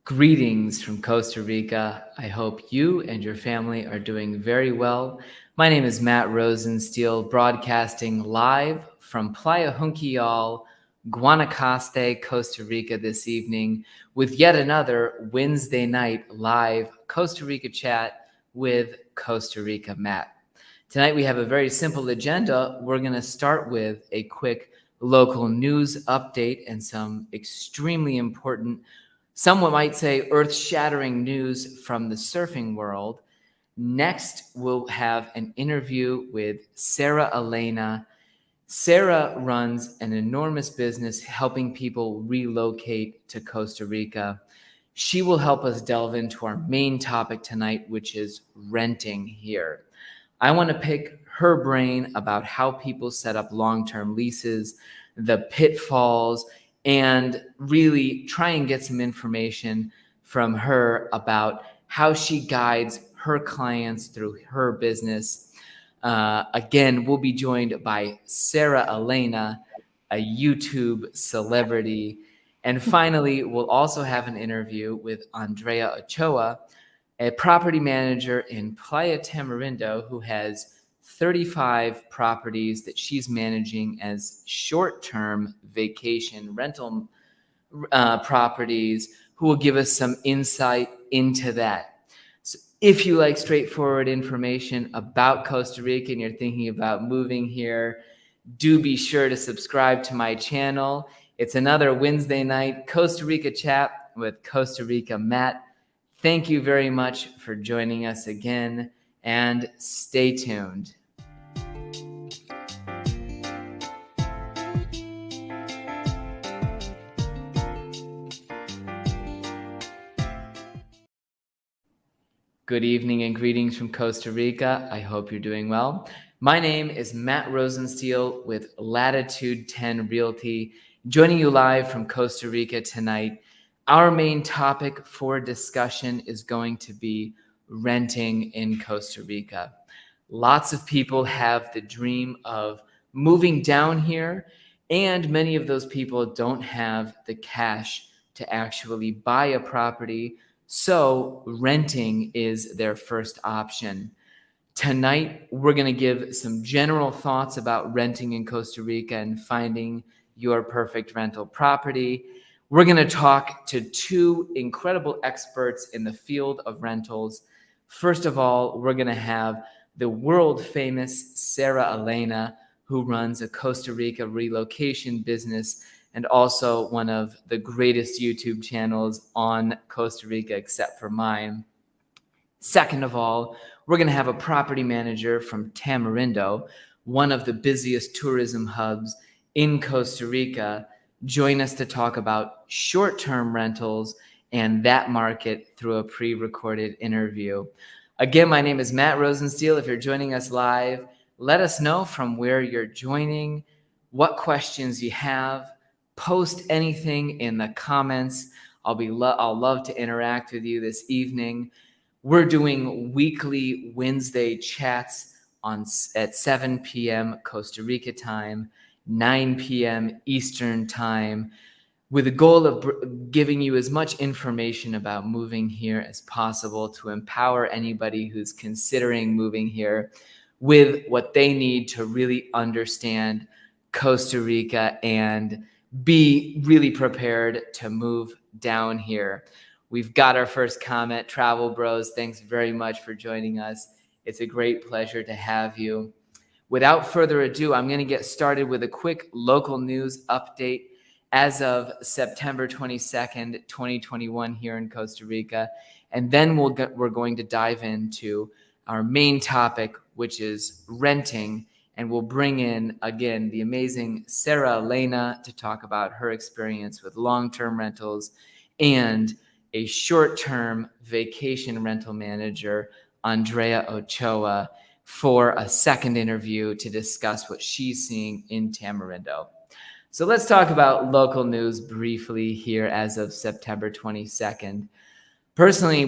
Greetings from Costa Rica. I hope you and your family are doing very well. My name is Matt Rosensteel, broadcasting live from Playa Junquillal, Guanacaste, Costa Rica this evening with yet another Wednesday night live Costa Rica chat with Costa Rica Matt. Tonight we have a very simple agenda. We're going to start with a quick local news update and some extremely important, someone might say earth-shattering news from the surfing world. Next, we'll have an interview with Sarah Elena. Sarah runs an enormous business helping people relocate to Costa Rica. She will help us delve into our main topic tonight, which is renting here. I want to pick her brain about how people set up long-term leases, the pitfalls, and really try and get some information from her about how she guides her clients through her business. Again, we'll be joined by Sarah Elena, a YouTube celebrity. And finally, we'll also have an interview with Andrea Ochoa, a property manager in Playa Tamarindo who has 35 properties that she's managing as short-term vacation rental properties, who will give us some insight into that. So if you like straightforward information about Costa Rica and you're thinking about moving here, do be sure to subscribe to my channel. It's another Wednesday night Costa Rica chat with Costa Rica Matt. Thank you very much for joining us again, and stay tuned. Good evening and greetings from Costa Rica. I hope you're doing well. My name is Matt Rosensteel with Latitude 10 Realty, joining you live from Costa Rica tonight. Our main topic for discussion is going to be renting in Costa Rica. Lots of people have the dream of moving down here, and many of those people don't have the cash to actually buy a property, so renting is their first option. Tonight, we're going to give some general thoughts about renting in Costa Rica and finding your perfect rental property. We're going to talk to two incredible experts in the field of rentals. First of all, we're going to have the world famous Sarah Elena, who runs a Costa Rica relocation business and also one of the greatest YouTube channels on Costa Rica, except for mine. Second of all, we're going to have a property manager from Tamarindo, one of the busiest tourism hubs in Costa Rica, join us to talk about short-term rentals and that market through a pre-recorded interview. Again, my name is Matt Rosensteel. If you're joining us live, let us know from where you're joining, what questions you have. Post anything in the comments. I'll love to interact with you this evening. We're doing weekly Wednesday chats at 7 p.m. Costa Rica time, 9 p.m. Eastern time, with the goal of giving you as much information about moving here as possible to empower anybody who's considering moving here with what they need to really understand Costa Rica and be really prepared to move down here. We've got our first comment. Travel Bros, thanks very much for joining us. It's a great pleasure to have you. Without further ado, I'm going to get started with a quick local news update as of September 22nd, 2021 here in Costa Rica. And then we're going to dive into our main topic, which is renting. And we'll bring in, again, the amazing Sarah Elena to talk about her experience with long-term rentals and a short-term vacation rental manager, Andrea Ochoa, for a second interview to discuss what she's seeing in Tamarindo. So let's talk about local news briefly here as of September 22nd. Personally,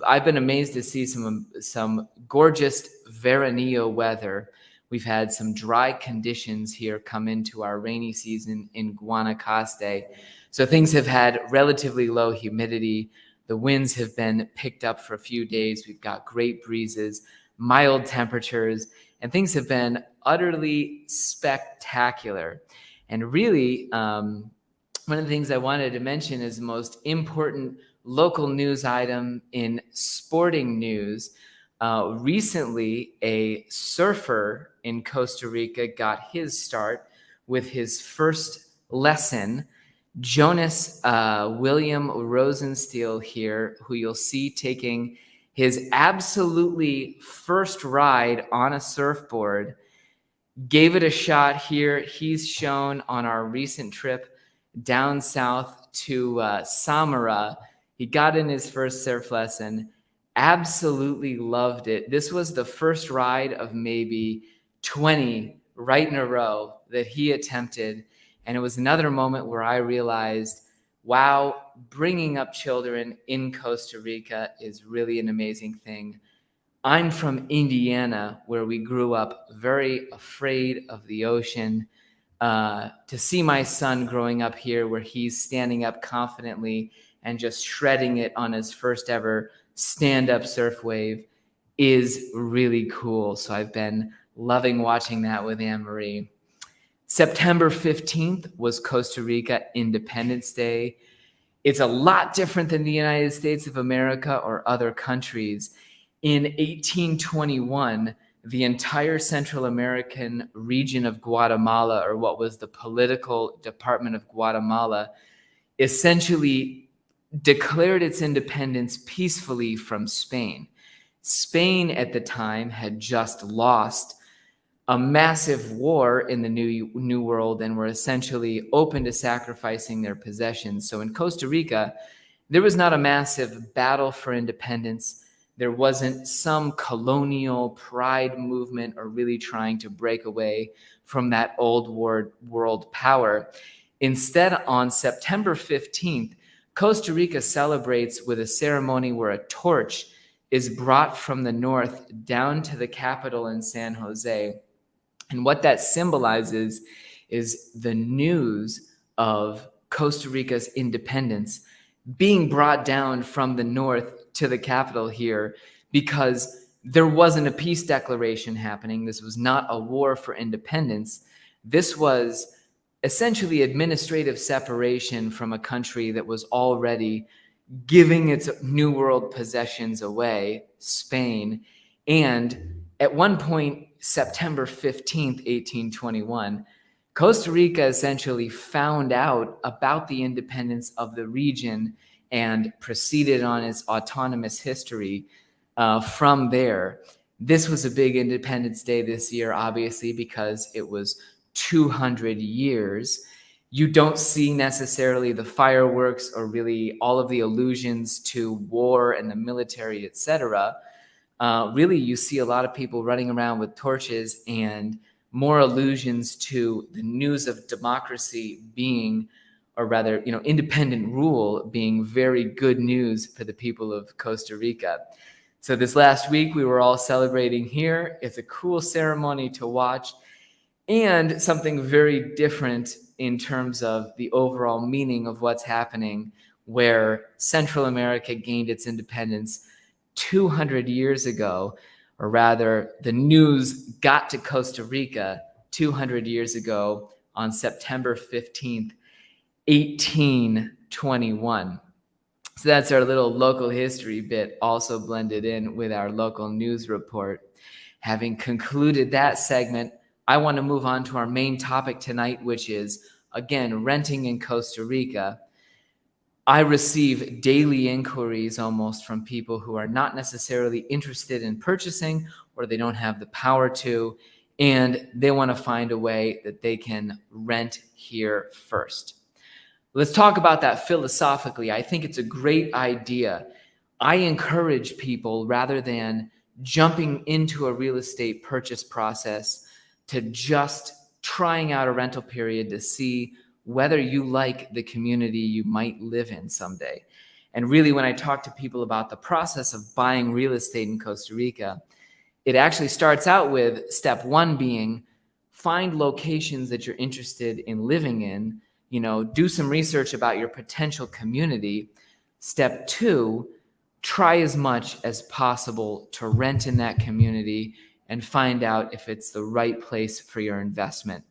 I've been amazed to see some gorgeous Veranillo weather. we've had some dry conditions here come into our rainy season in Guanacaste. So things have had relatively low humidity. The winds have been picked up for a few days. We've got great breezes, mild temperatures, and things have been utterly spectacular. And really, one of the things I wanted to mention is the most important local news item in sporting news. Recently, a surfer in Costa Rica got his start with his first lesson. Jonas William Rosensteel here, who you'll see taking his absolutely first ride on a surfboard, gave it a shot here. He's shown on our recent trip down south to Samara. He got in his first surf lesson, absolutely loved it. This was the first ride of maybe 20 right in a row that he attempted. And it was another moment where I realized, wow, bringing up children in Costa Rica is really an amazing thing. I'm from Indiana, where we grew up very afraid of the ocean. To see my son growing up here, where he's standing up confidently and just shredding it on his first ever stand-up surf wave, is really cool. So I've been loving watching that with Anne-Marie. September 15th was Costa Rica Independence Day. It's a lot different than the United States of America or other countries. In 1821, the entire Central American region of Guatemala, or what was the political department of Guatemala, essentially declared its independence peacefully from Spain. Spain at the time had just lost a massive war in the New World and were essentially open to sacrificing their possessions. So in Costa Rica, there was not a massive battle for independence. There wasn't some colonial pride movement or really trying to break away from that old world power. Instead, on September 15th, Costa Rica celebrates with a ceremony where a torch is brought from the north down to the capital in San Jose. And what that symbolizes is the news of Costa Rica's independence being brought down from the north to the capital here, because there wasn't a peace declaration happening. This was not a war for independence. This was essentially administrative separation from a country that was already giving its New World possessions away, Spain. And at one point, September 15th, 1821, Costa Rica essentially found out about the independence of the region and proceeded on its autonomous history from there. This was a big Independence Day this year, obviously, because it was 200 years. You don't see necessarily the fireworks or really all of the allusions to war and the military, etc. Really, you see a lot of people running around with torches and more allusions to the news of democracy being, or rather, independent rule being very good news for the people of Costa Rica. So this last week, we were all celebrating here. It's a cool ceremony to watch, and something very different in terms of the overall meaning of what's happening, where Central America gained its independence 200 years ago, or rather, the news got to Costa Rica 200 years ago on September 15th, 1821. So that's our little local history bit, also blended in with our local news report. Having concluded that segment, I want to move on to our main topic tonight, which is, again, renting in Costa Rica. I receive daily inquiries almost from people who are not necessarily interested in purchasing, or they don't have the power to, and they want to find a way that they can rent here first. Let's talk about that philosophically. I think it's a great idea. I encourage people, rather than jumping into a real estate purchase process, to just trying out a rental period to see whether you like the community you might live in someday. And really, when I talk to people about the process of buying real estate in Costa Rica, it actually starts out with step one being find locations that you're interested in living in, do some research about your potential community. Step two, try as much as possible to rent in that community and find out if it's the right place for your investment.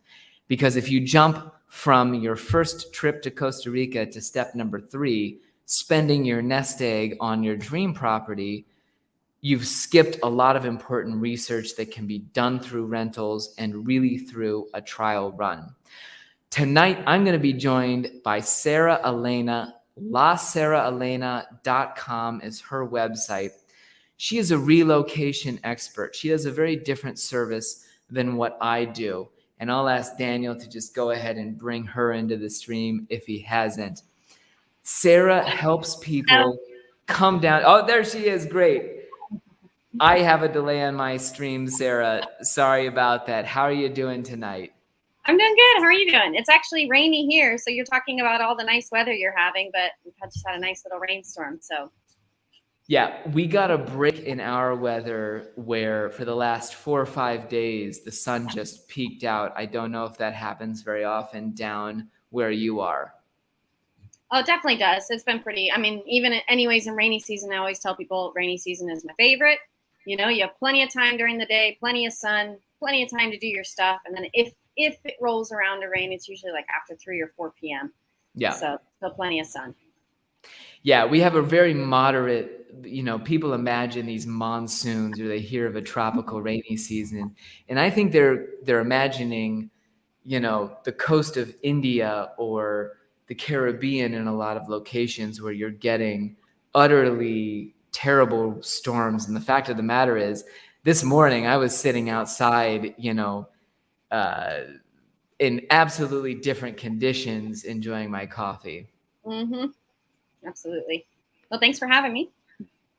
Because if you jump from your first trip to Costa Rica to step number three, spending your nest egg on your dream property, you've skipped a lot of important research that can be done through rentals and really through a trial run. Tonight, I'm going to be joined by Sarah Elena. LaSarahElena.com is her website. She is a relocation expert. She does a very different service than what I do. And I'll ask Daniel to just go ahead and bring her into the stream if he hasn't. Sarah helps people come down. Oh, there she is. Great. I have a delay on my stream, Sarah. Sorry about that. How are you doing tonight? I'm doing good. How are you doing? It's actually rainy here, so you're talking about all the nice weather you're having, but we've just had a nice little rainstorm. So yeah, we got a break in our weather where for the last 4 or 5 days the sun just peaked out. I don't know if that happens very often down where you are. Oh, it definitely does. It's been pretty. I mean, even anyways in rainy season, I always tell people rainy season is my favorite. You have plenty of time during the day, plenty of sun, plenty of time to do your stuff, and then if it rolls around to rain, it's usually like after 3 or 4 p.m. Yeah. So plenty of sun. Yeah, we have a very moderate, people imagine these monsoons or they hear of a tropical rainy season. And I think they're imagining, the coast of India or the Caribbean in a lot of locations where you're getting utterly terrible storms. And the fact of the matter is, this morning I was sitting outside, in absolutely different conditions, enjoying my coffee. Mm-hmm. Absolutely. Well, thanks for having me.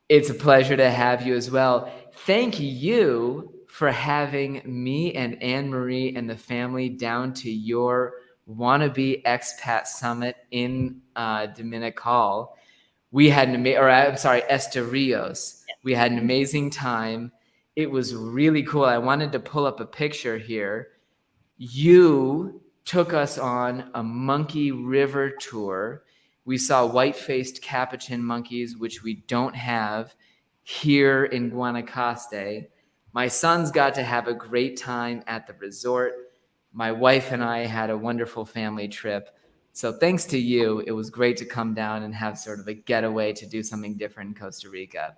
It's a pleasure to have you as well. Thank you for having me and Anne-Marie and the family down to your wannabe expat summit in Dominical. We had Esterios. We had an amazing time. It was really cool. I wanted to pull up a picture here. You took us on a monkey river tour. We saw white-faced capuchin monkeys, which we don't have here in Guanacaste. My sons got to have a great time at the resort. My wife and I had a wonderful family trip. So thanks to you, it was great to come down and have sort of a getaway to do something different in Costa Rica.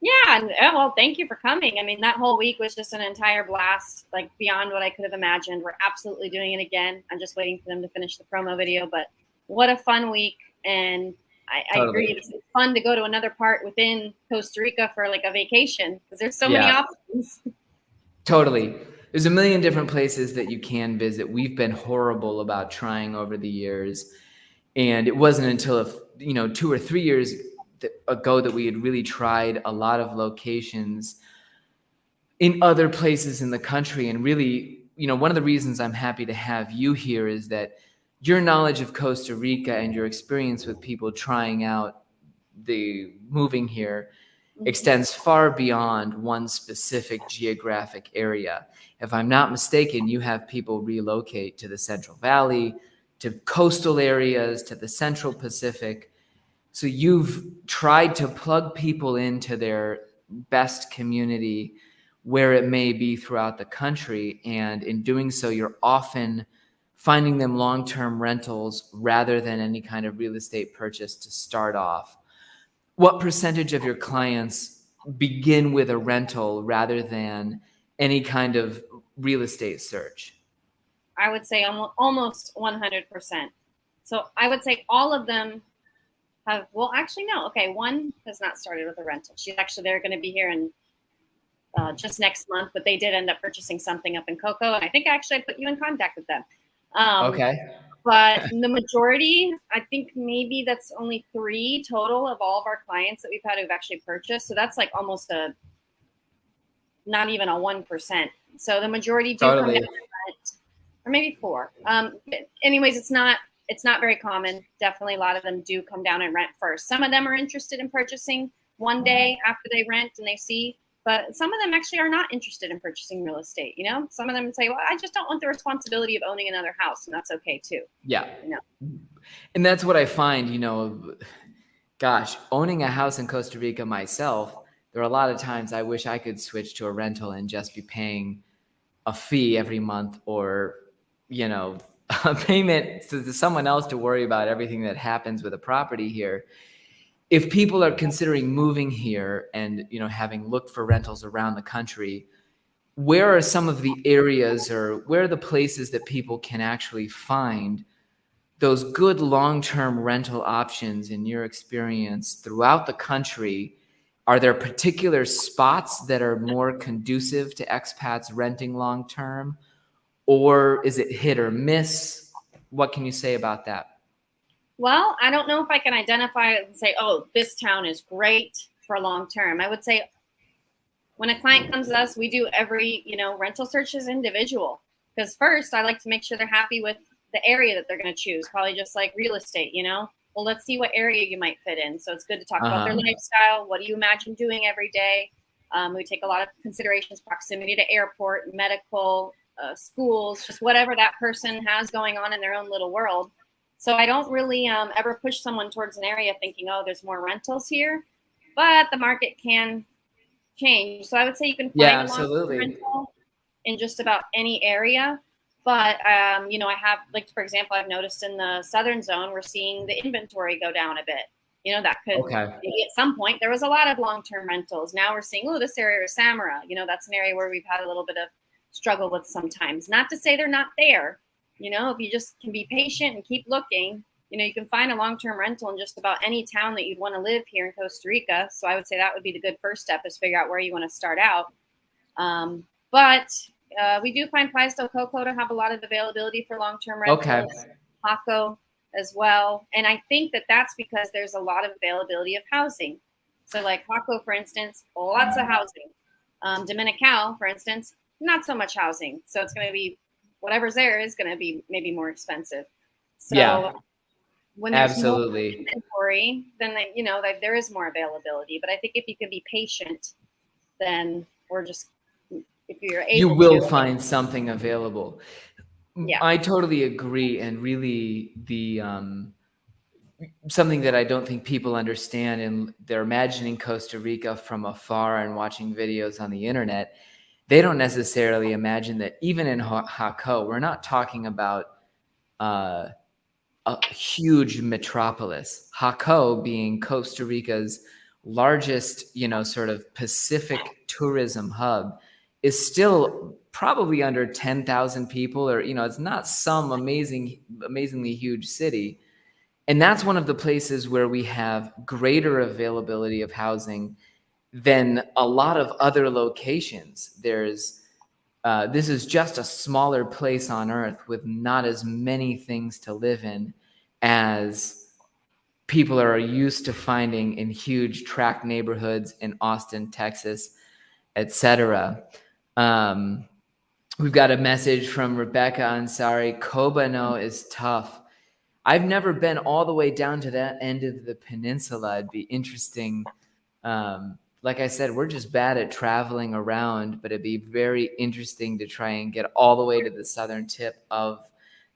Yeah, well, thank you for coming. I mean, that whole week was just an entire blast, like beyond what I could have imagined. We're absolutely doing it again. I'm just waiting for them to finish the promo video, but what a fun week. And I agree. It's fun to go to another part within Costa Rica for like a vacation because there's so many options. Totally. There's a million different places that you can visit. We've been horrible about trying over the years. And it wasn't until 2 or 3 years ago that we had really tried a lot of locations in other places in the country. And really, one of the reasons I'm happy to have you here is that your knowledge of Costa Rica and your experience with people trying out the moving here extends far beyond one specific geographic area. If I'm not mistaken, you have people relocate to the Central Valley, to coastal areas, to the Central Pacific. So you've tried to plug people into their best community where it may be throughout the country. And in doing so, you're often finding them long-term rentals rather than any kind of real estate purchase to start off. What percentage of your clients begin with a rental rather than any kind of real estate search? I would say almost 100%. So I would say all of them have, well, actually, no. Okay, one has not started with a rental. They're going to be here in just next month, but they did end up purchasing something up in Cocoa. And I think I put you in contact with them. Okay. But the majority, I think maybe that's only 3 total of all of our clients that we've had who've actually purchased. So that's like almost not even a 1%. So the majority do come down to rent, or maybe 4. Anyways, it's not very common. Definitely a lot of them do come down and rent first. Some of them are interested in purchasing one day after they rent and they see, But some of them actually are not interested in purchasing real estate. You know, some of them say, well, I just don't want the responsibility of owning another house. And that's okay too. Yeah. You know? And that's what I find, gosh, owning a house in Costa Rica myself, there are a lot of times I wish I could switch to a rental and just be paying a fee every month, or, a payment to someone else to worry about everything that happens with a property here. If people are considering moving here and, having looked for rentals around the country, where are some of the areas, or where are the places that people can actually find those good long-term rental options in your experience throughout the country? Are there particular spots that are more conducive to expats renting long-term, or is it hit or miss? What can you say about that? Well, I don't know if I can identify and say, oh, this town is great for long-term. I would say when a client comes to us, we do every, rental search is individual. Because first, I like to make sure they're happy with the area that they're going to choose, probably just like real estate, Well, let's see what area you might fit in. So it's good to talk about their lifestyle. What do you imagine doing every day? We take a lot of considerations, proximity to airport, medical, schools, just whatever that person has going on in their own little world. So I don't really ever push someone towards an area thinking, oh, there's more rentals here. But the market can change. So I would say you can find a long-term rental in just about any area. But, I have, like, for example, I've noticed in the southern zone, we're seeing the inventory go down a bit. That could maybe at some point there was a lot of long-term rentals. Now we're seeing, oh, this area is Samara. That's an area where we've had a little bit of struggle with sometimes. Not to say they're not there. If you just can be patient and keep looking, you can find a long-term rental in just about any town that you'd want to live here in Costa Rica. So I would say that would be the good first step, is figure out where you want to start out. But we do find Playa del Coco to have a lot of availability for long-term rentals. Paco as well. And I think that that's because there's a lot of availability of housing. So like Paco, for instance, lots of housing. Dominical, for instance, not so much housing. So it's going to be, whatever's there is going to be maybe more expensive. So when there's more inventory, then there is more availability. But I think if you can be patient, then if you're able, you will find something available. Yeah, I totally agree. And really, something that I don't think people understand, and they're imagining Costa Rica from afar and watching videos on the internet, they don't necessarily imagine that even in Jaco, we're not talking about a huge metropolis. Jaco, being Costa Rica's largest, sort of Pacific tourism hub, is still probably under 10,000 people, or, it's not some amazingly huge city. And that's one of the places where we have greater availability of housing than a lot of other locations. This is just a smaller place on earth with not as many things to live in as people are used to finding in huge tract neighborhoods in Austin, Texas, etc. We've got a message from Rebecca Ansari. Kobano is tough. I've never been all the way down to that end of the peninsula. It'd be interesting. Like I said, we're just bad at traveling around, but it'd be very interesting to try and get all the way to the southern tip of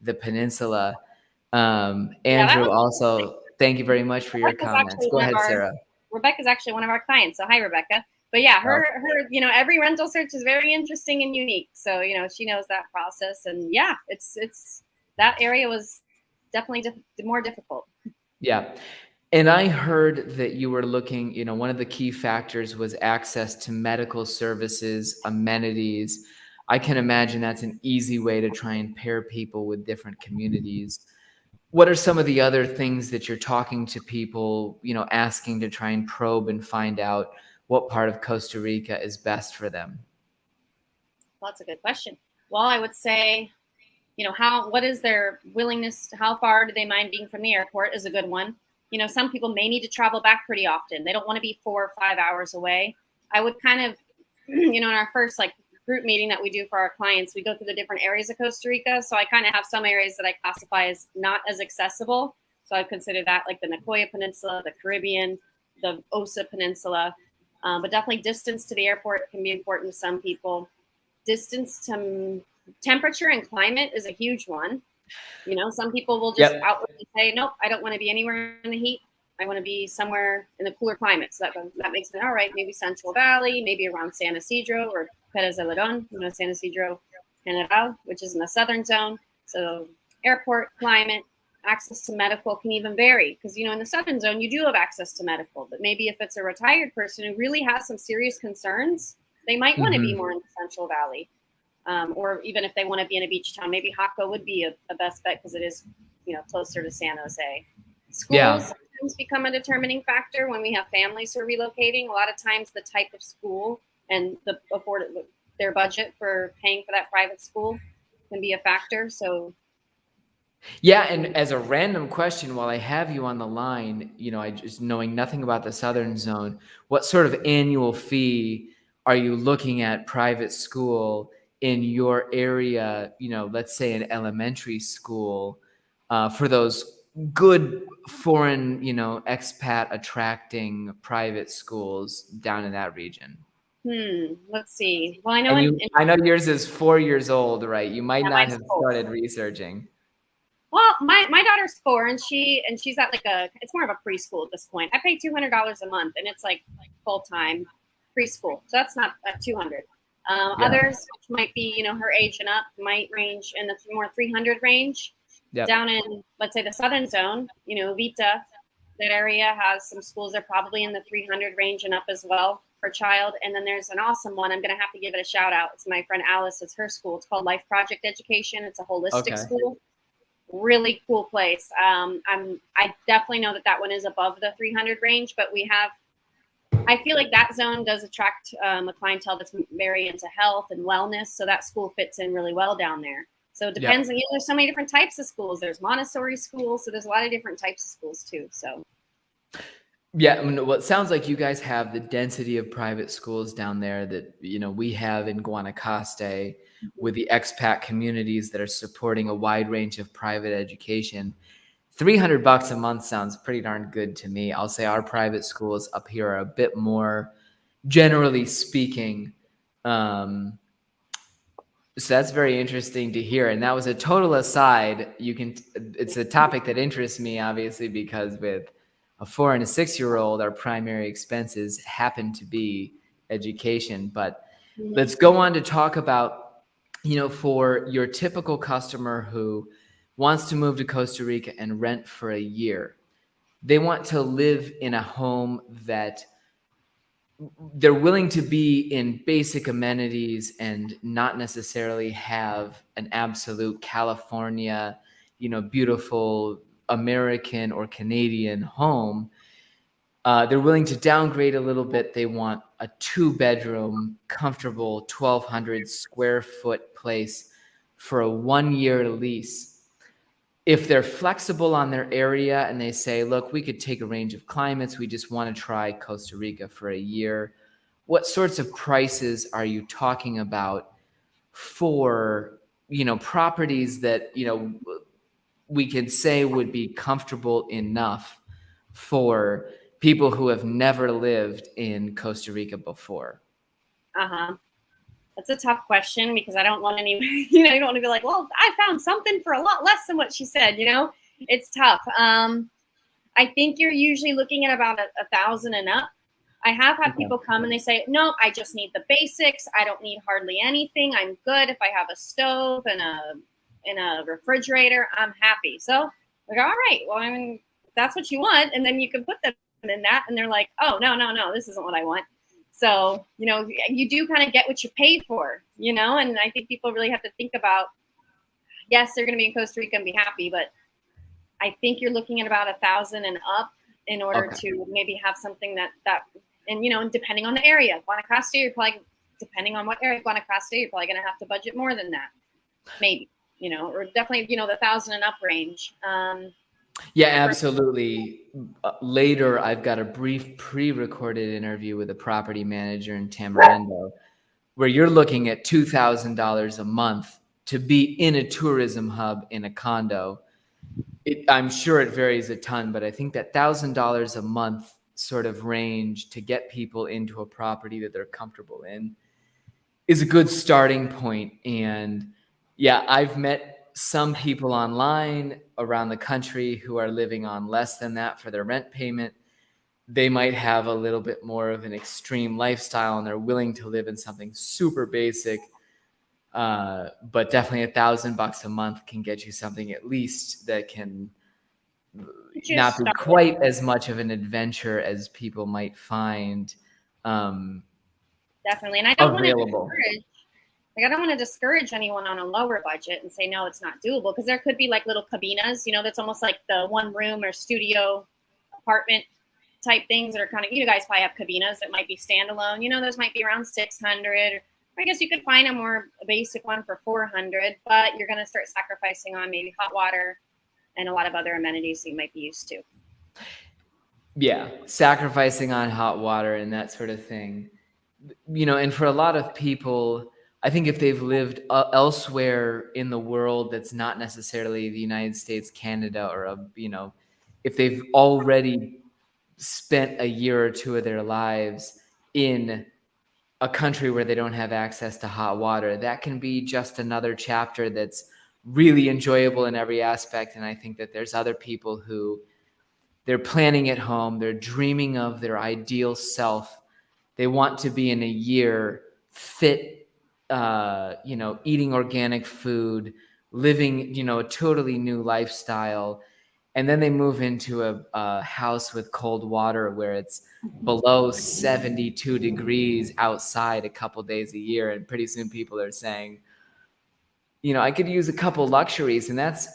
the peninsula. Andrew, also, thank you very much for your comments. Go ahead, Sarah. Rebecca's actually one of our clients. So hi, Rebecca. But yeah, her, every rental search is very interesting and unique. So, she knows that process. And yeah, it's that area was definitely more difficult. Yeah. And I heard that you were looking, one of the key factors was access to medical services, amenities. I can imagine that's an easy way to try and pair people with different communities. What are some of the other things that you're talking to people, asking to try and probe and find out what part of Costa Rica is best for them? Well, that's a good question. Well, I would say, what is their willingness? How far do they mind being from the airport is a good one. Some people may need to travel back pretty often. They don't want to be 4 or 5 hours away. I would kind of, in our first group meeting that we do for our clients, we go through the different areas of Costa Rica. So I kind of have some areas that I classify as not as accessible. So I consider that like the Nicoya Peninsula, the Caribbean, the Osa Peninsula. But definitely distance to the airport can be important to some people. Distance to temperature and climate is a huge one. You know, some people will just Yep. outwardly say, nope, I don't want to be anywhere in the heat. I want to be somewhere in the cooler climate. So that makes it all right. Maybe Central Valley, maybe around San Isidro or Perez de León, San Isidro General, which is in the southern zone. So airport, climate, access to medical can even vary because, in the southern zone, you do have access to medical. But maybe if it's a retired person who really has some serious concerns, they might want to be more in the Central Valley. Or even if they want to be in a beach town, maybe Jaco would be a best bet because it is, closer to San Jose. Schools sometimes become a determining factor when we have families who are relocating. A lot of times the type of school and their budget for paying for that private school can be a factor. So yeah, and as a random question, while I have you on the line, I just knowing nothing about the Southern Zone, what sort of annual fee are you looking at private school in your area? Let's say an elementary school for those good foreign, expat attracting private schools down in that region. Let's see. Well, I know And I know yours is 4 years old, right? You might not mine's have 4. started researching. Well, my daughter's 4 and she's at it's more of a preschool at this point. I pay $200 a month and it's like full-time preschool. So that's not at 200. Others, which might be, her age and up, might range in the more 300 range. Yep. Down in, let's say, the southern zone, Vita, that area has some schools that are probably in the 300 range and up as well for child. And then there's an awesome one. I'm going to have to give it a shout out. It's my friend Alice. It's her school. It's called Life Project Education. It's a holistic school. Really cool place. I definitely know that one is above the 300 range, but I feel like that zone does attract a clientele that's very into health and wellness. So that school fits in really well down there. So it depends. Yep. There's so many different types of schools. There's Montessori schools. So there's a lot of different types of schools too. So. Yeah, well, it sounds like you guys have the density of private schools down there that, we have in Guanacaste with the expat communities that are supporting a wide range of private education. $300 a month sounds pretty darn good to me. I'll say our private schools up here are a bit more, generally speaking. So that's very interesting to hear. And that was a total aside. It's a topic that interests me, obviously, because with a 4 and a 6-year-old, our primary expenses happen to be education. But let's go on to talk about, for your typical customer who wants to move to Costa Rica and rent for a year. They want to live in a home that they're willing to be in basic amenities and not necessarily have an absolute California, beautiful American or Canadian home. They're willing to downgrade a little bit. They want a 2-bedroom, comfortable 1,200 square foot place for a 1-year lease. If they're flexible on their area and they say, look, we could take a range of climates. We just want to try Costa Rica for a year. What sorts of prices are you talking about for, properties that, we could say would be comfortable enough for people who have never lived in Costa Rica before? That's a tough question because I don't want any, I don't want to be like, well, I found something for a lot less than what she said, it's tough. I think you're usually looking at about 1,000 and up. I have had people come and they say, no, I just need the basics. I don't need hardly anything. I'm good. If I have a stove and a refrigerator, I'm happy. So like, all right, well, if that's what you want. And then you can put them in that. And they're like, oh, no, this isn't what I want. So, you do kind of get what you pay for, and I think people really have to think about, yes, they're going to be in Costa Rica and be happy, but I think you're looking at about 1,000 and up in order to maybe have something that, and depending on the area, Guanacaste, you're probably, depending on what area of Guanacaste, you're probably going to have to budget more than that, maybe, or definitely, the 1,000 and up range. Yeah, absolutely. Later, I've got a brief pre-recorded interview with a property manager in Tamarindo where you're looking at $2,000 a month to be in a tourism hub in a condo. I'm sure it varies a ton, but I think that $1,000 a month sort of range to get people into a property that they're comfortable in is a good starting point. And yeah, I've met some people online around the country who are living on less than that for their rent payment. They might have a little bit more of an extreme lifestyle and they're willing to live in something super basic. But definitely $1,000 a month can get you something at least that can not be quite as much of an adventure as people might find. Definitely. And I don't want to available. I don't want to discourage anyone on a lower budget and say, no, it's not doable, because there could be like little cabinas, that's almost like the one room or studio apartment type things that are kind of, you guys probably have cabinas that might be standalone. Those might be around 600. I guess you could find a more basic one for 400, but you're going to start sacrificing on maybe hot water and a lot of other amenities that you might be used to. Yeah, sacrificing on hot water and that sort of thing. And for a lot of people, I think if they've lived elsewhere in the world that's not necessarily the United States, Canada, or if they've already spent a year or two of their lives in a country where they don't have access to hot water, that can be just another chapter that's really enjoyable in every aspect. And I think that there's other people who they're planning at home, they're dreaming of their ideal self. They want to be in a year fit, eating organic food, living, a totally new lifestyle. And then they move into a house with cold water where it's below 72 degrees outside a couple days a year. And pretty soon people are saying, I could use a couple luxuries. And that's,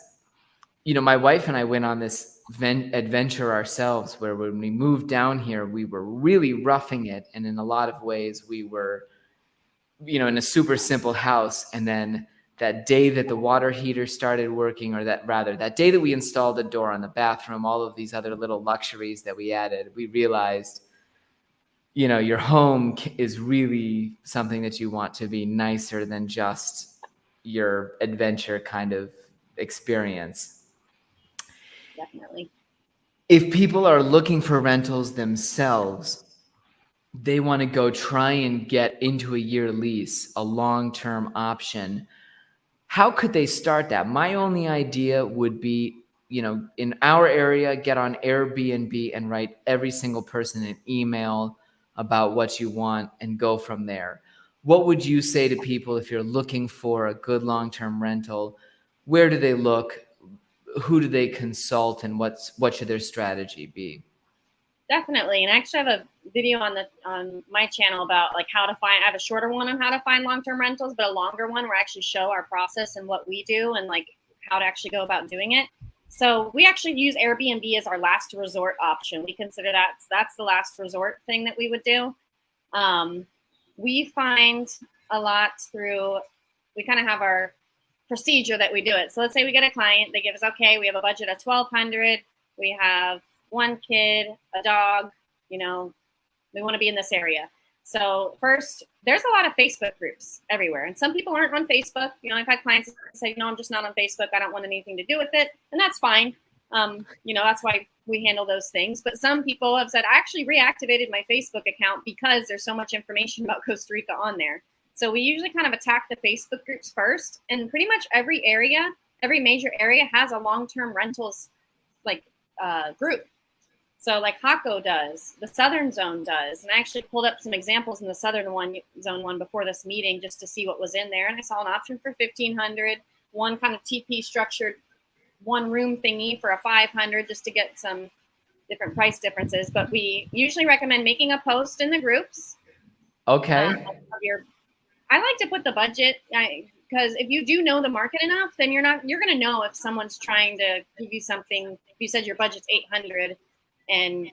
my wife and I went on this adventure ourselves where when we moved down here, we were really roughing it. And in a lot of ways, we were, in a super simple house. And then that day that the water heater started working, or that day that we installed a door on the bathroom, all of these other little luxuries that we added, we realized, your home is really something that you want to be nicer than just your adventure kind of experience. Definitely. If people are looking for rentals themselves, they want to go try and get into a year lease, a long-term option. How could they start that? My only idea would be, in our area, get on Airbnb and write every single person an email about what you want and go from there. What would you say to people if you're looking for a good long-term rental? Where do they look? Who do they consult, and what should their strategy be? Definitely. And I actually have a video on my channel about like how to find, I have a shorter one on how to find long-term rentals, but a longer one where I actually show our process and what we do and like how to actually go about doing it. So we actually use Airbnb as our last resort option. We consider that's the last resort thing that we would do. We find a lot we kind of have our procedure that we do it. So let's say we get a client, they give us, okay, we have a budget of $1,200. We have one kid, a dog, we want to be in this area. So first, there's a lot of Facebook groups everywhere. And some people aren't on Facebook. I've had clients say, no, I'm just not on Facebook. I don't want anything to do with it. And that's fine. That's why we handle those things. But some people have said, I actually reactivated my Facebook account because there's so much information about Costa Rica on there. So we usually kind of attack the Facebook groups first. And pretty much every major area has a long-term rentals group. So like Haco does, the Southern Zone does. And I actually pulled up some examples in the Southern Zone one before this meeting just to see what was in there. And I saw an option for $1,500, one kind of TP structured one room thingy for a $500 just to get some different price differences. But we usually recommend making a post in the groups. Okay. I like to put the budget, because if you do know the market enough, then you're going to know if someone's trying to give you something. If you said your budget's $800, and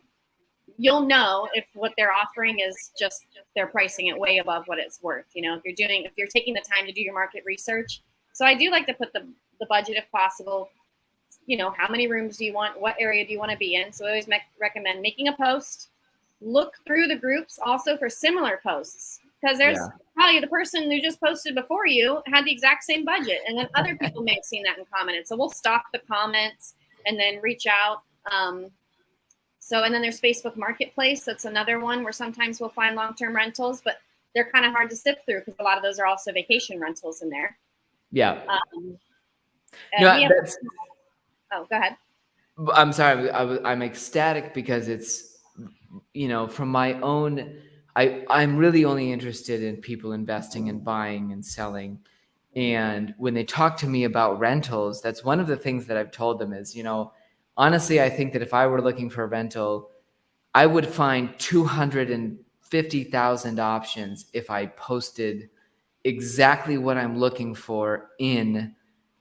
you'll know if what they're offering is just they're pricing it way above what it's worth. If you're taking the time to do your market research. So I do like to put the budget if possible. How many rooms do you want? What area do you want to be in? So I always recommend making a post. Look through the groups also for similar posts, because there's probably the person who just posted before you had the exact same budget, and then other people may have seen that and commented. So we'll stalk the comments and then reach out. And then there's Facebook Marketplace. That's another one where sometimes we'll find long-term rentals, but they're kind of hard to sift through because a lot of those are also vacation rentals in there. Yeah. Go ahead. I'm sorry. I'm ecstatic because it's, from my own, I'm really only interested in people investing and buying and selling. And when they talk to me about rentals, that's one of the things that I've told them is, honestly, I think that if I were looking for a rental, I would find 250,000 options if I posted exactly what I'm looking for in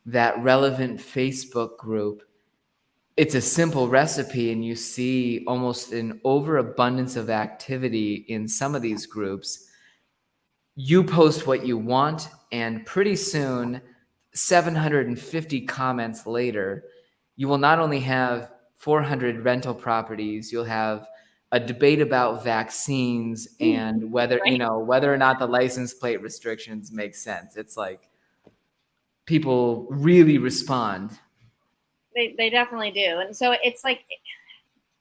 that relevant Facebook group. It's a simple recipe, and you see almost an overabundance of activity in some of these groups. You post what you want, and pretty soon, 750 comments later, you will not only have 400 rental properties, you'll have a debate about vaccines and whether, Right. whether or not the license plate restrictions make sense. It's like people really respond. They definitely do. And so it's like,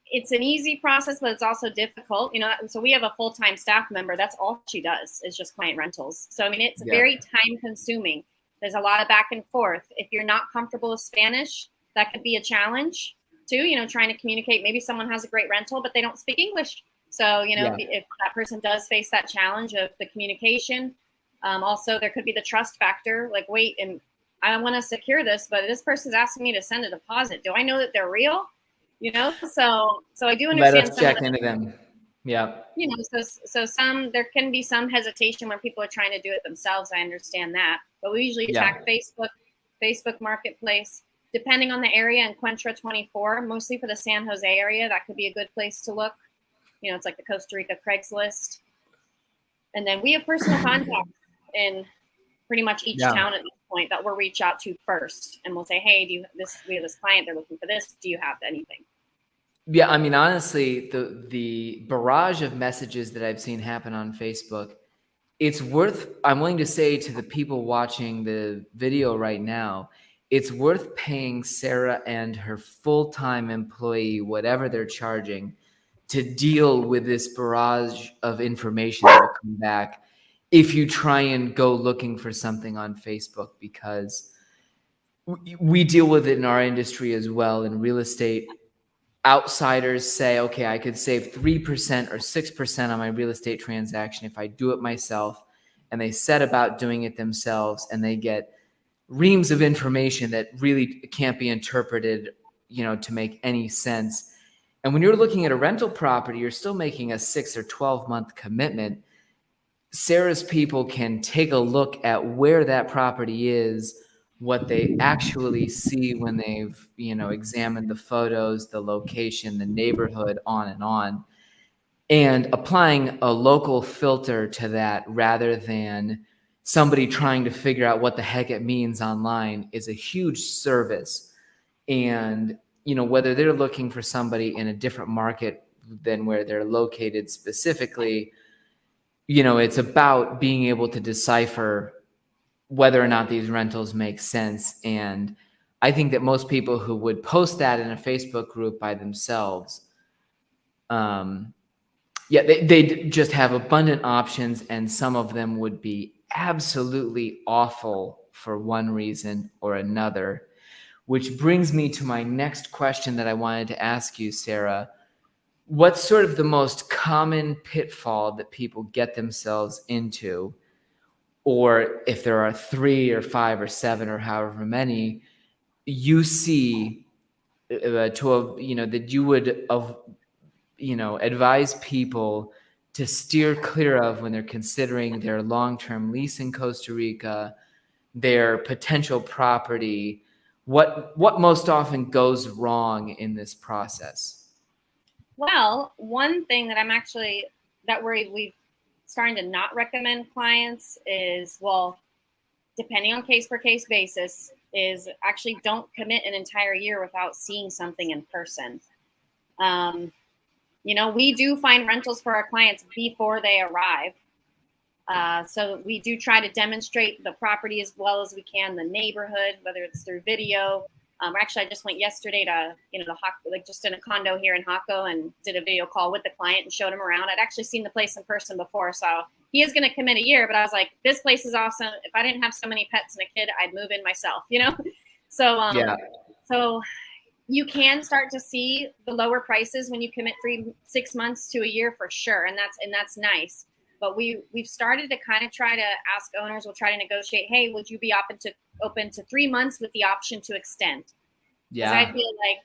it's an easy process, but it's also difficult. So we have a full-time staff member. That's all she does is just client rentals. So, I mean, it's very time consuming. There's a lot of back and forth. If you're not comfortable with Spanish, that could be a challenge too, trying to communicate. Maybe someone has a great rental, but they don't speak English. So, if that person does face that challenge of the communication, also there could be the trust factor. Like, wait, and I want to secure this, but this person's asking me to send a deposit. Do I know that they're real? So I do understand. Let us check into them. Yeah. So there can be some hesitation when people are trying to do it themselves. I understand that, but we usually attack Facebook Marketplace, depending on the area. And Encuentra 24, mostly for the San Jose area, that could be a good place to look. It's like the Costa Rica Craigslist, and then we have personal contacts in pretty much each town at this point that we'll reach out to first, and we'll say, hey, we have this client, they're looking for this. Do you have anything? Yeah, I mean, honestly, the barrage of messages that I've seen happen on Facebook, I'm willing to say to the people watching the video right now, it's worth paying Sarah and her full-time employee, whatever they're charging, to deal with this barrage of information that will come back if you try and go looking for something on Facebook, because we deal with it in our industry as well. In real estate, outsiders say, okay, I could save 3% or 6% on my real estate transaction if I do it myself. And they set about doing it themselves, and they get reams of information that really can't be interpreted, to make any sense. And when you're looking at a rental property, you're still making a 6 or 12-month commitment. Sarah's people can take a look at where that property is, what they actually see when they've, examined the photos, the location, the neighborhood, on and on, and applying a local filter to that rather than somebody trying to figure out what the heck it means online is a huge service. And, whether they're looking for somebody in a different market than where they're located specifically, it's about being able to decipher whether or not these rentals make sense. And I think that most people who would post that in a Facebook group by themselves, they just have abundant options, and some of them would be absolutely awful for one reason or another. Which brings me to my next question that I wanted to ask you, Sarah. What's sort of the most common pitfall that people get themselves into? Or if there are 3 or 5 or 7 or however many you see that you would advise people to steer clear of when they're considering their long-term lease in Costa Rica, their potential property, what most often goes wrong in this process? Well, one thing that we've starting to not recommend clients is, well, depending on case per case basis, is actually don't commit an entire year without seeing something in person. We do find rentals for our clients before they arrive. So we do try to demonstrate the property as well as we can, the neighborhood, whether it's through video. Actually, I just went yesterday to, just in a condo here in Jaco, and did a video call with the client and showed him around. I'd actually seen the place in person before, so he is going to commit a year, but I was like, this place is awesome. If I didn't have so many pets and a kid, I'd move in myself, So, so you can start to see the lower prices when you commit 6 months to a year for sure, and that's nice. But we've started to kind of try to ask owners. We'll try to negotiate. Hey, would you be open to 3 months with the option to extend? Yeah, I feel like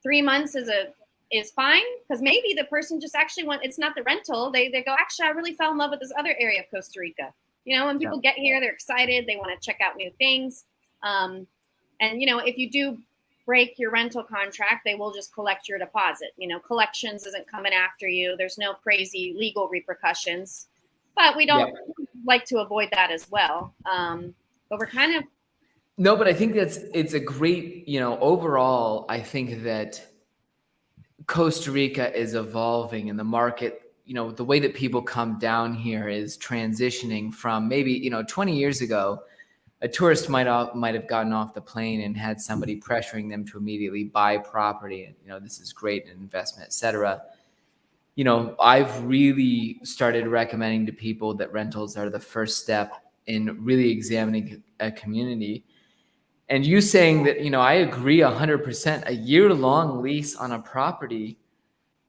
3 months is fine, because maybe the person just actually it's not the rental. They go, actually, I really fell in love with this other area of Costa Rica. When people get here, they're excited. They want to check out new things. And if you do break your rental contract, they will just collect your deposit. Collections isn't coming after you. There's no crazy legal repercussions, but we don't like to avoid that as well. But we're kind of. No, but I think it's a great, overall, I think that Costa Rica is evolving, and the market, the way that people come down here is transitioning from maybe, 20 years ago, a tourist might have gotten off the plane and had somebody pressuring them to immediately buy property, and this is great, an investment, etc. I've really started recommending to people that rentals are the first step in really examining a community. And you saying that, I agree 100%. A year-long lease on a property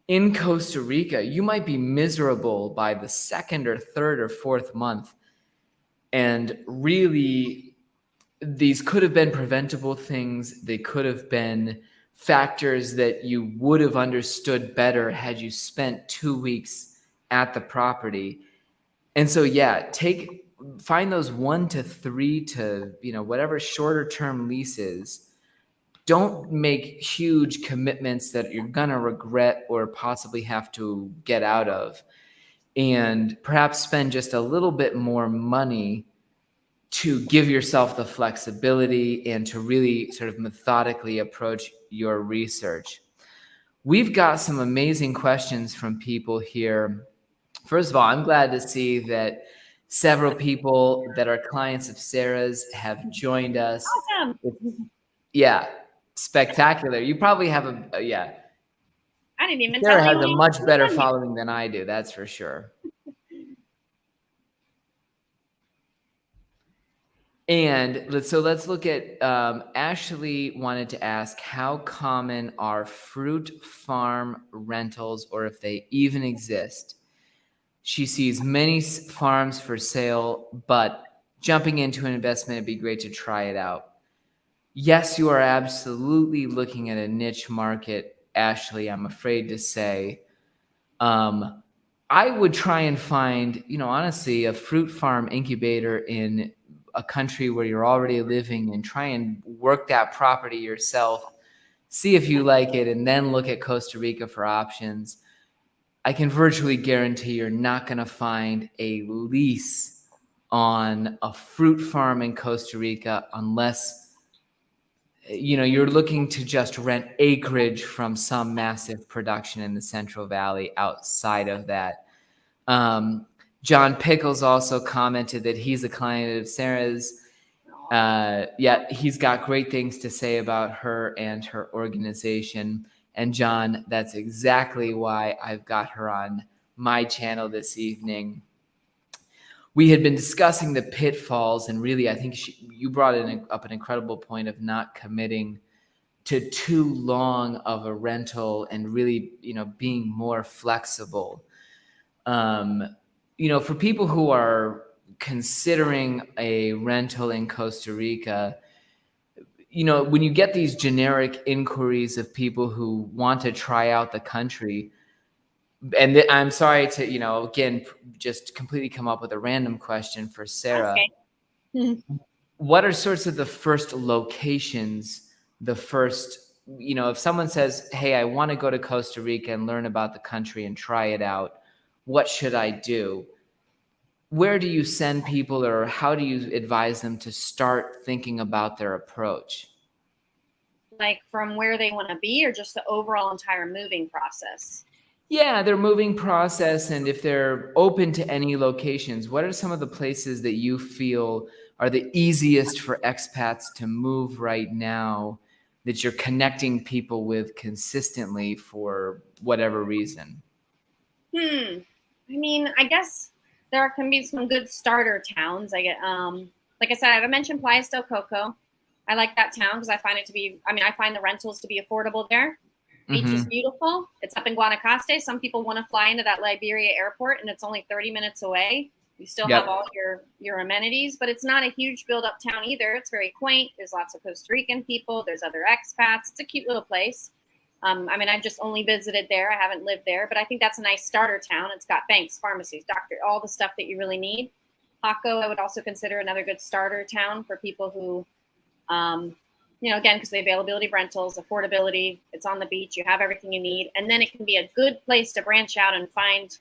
in Costa Rica, you might be miserable by the second or third or fourth month. And really, these could have been preventable things. They could have been factors that you would have understood better had you spent 2 weeks at the property. And so, find those 1 to 3 to, whatever shorter term leases. Don't make huge commitments that you're going to regret or possibly have to get out of. And perhaps spend just a little bit more money to give yourself the flexibility and to really sort of methodically approach your research. We've got some amazing questions from people here. First of all, I'm glad to see that several people that are clients of Sarah's have joined us. Awesome. Yeah, spectacular. You probably have I didn't even Sarah tell has a much better following than I do, that's for sure. And so let's look at, Ashley wanted to ask, how common are fruit farm rentals, or if they even exist? She sees many farms for sale, but jumping into an investment, it'd be great to try it out. Yes, you are absolutely looking at a niche market, Ashley, I'm afraid to say. I would try and find, honestly, a fruit farm incubator in a country where you're already living, and try and work that property yourself, see if you like it, and then look at Costa Rica for options. I can virtually guarantee you're not going to find a lease on a fruit farm in Costa Rica unless you're looking to just rent acreage from some massive production in the Central Valley. Outside of that, John Pickles also commented that he's a client of Sarah's. He's got great things to say about her and her organization. And John, that's exactly why I've got her on my channel this evening. We had been discussing the pitfalls, and really, I think you brought up an incredible point of not committing to too long of a rental, and really, being more flexible. For people who are considering a rental in Costa Rica, when you get these generic inquiries of people who want to try out the country, and I'm sorry to, again, just completely come up with a random question for Sarah. Okay. What are sorts of the first locations, if someone says, hey, I want to go to Costa Rica and learn about the country and try it out, what should I do? Where do you send people, or how do you advise them to start thinking about their approach? Like from where they want to be, or just the overall entire moving process? Yeah, their moving process, and if they're open to any locations, what are some of the places that you feel are the easiest for expats to move right now? that you're connecting people with consistently for whatever reason? I mean, I guess there can be some good starter towns. I get, like I said, I mentioned Playa del Coco. I like that town because I find it to be, I mean, I find the rentals to be affordable there. Beach is beautiful. It's up in Guanacaste. Some people want to fly into that Liberia airport, and it's only 30 minutes away. You still have all your amenities, but it's not a huge build-up town either. It's very quaint. There's lots of Costa Rican people. There's other expats. It's a cute little place. I mean, I've just only visited there. I haven't lived there, but I think that's a nice starter town. It's got banks, pharmacies, doctor, all the stuff that you really need. Paco, I would also consider another good starter town for people who, you know, again, because the availability of rentals, affordability, it's on the beach, you have everything you need. And then it can be a good place to branch out and find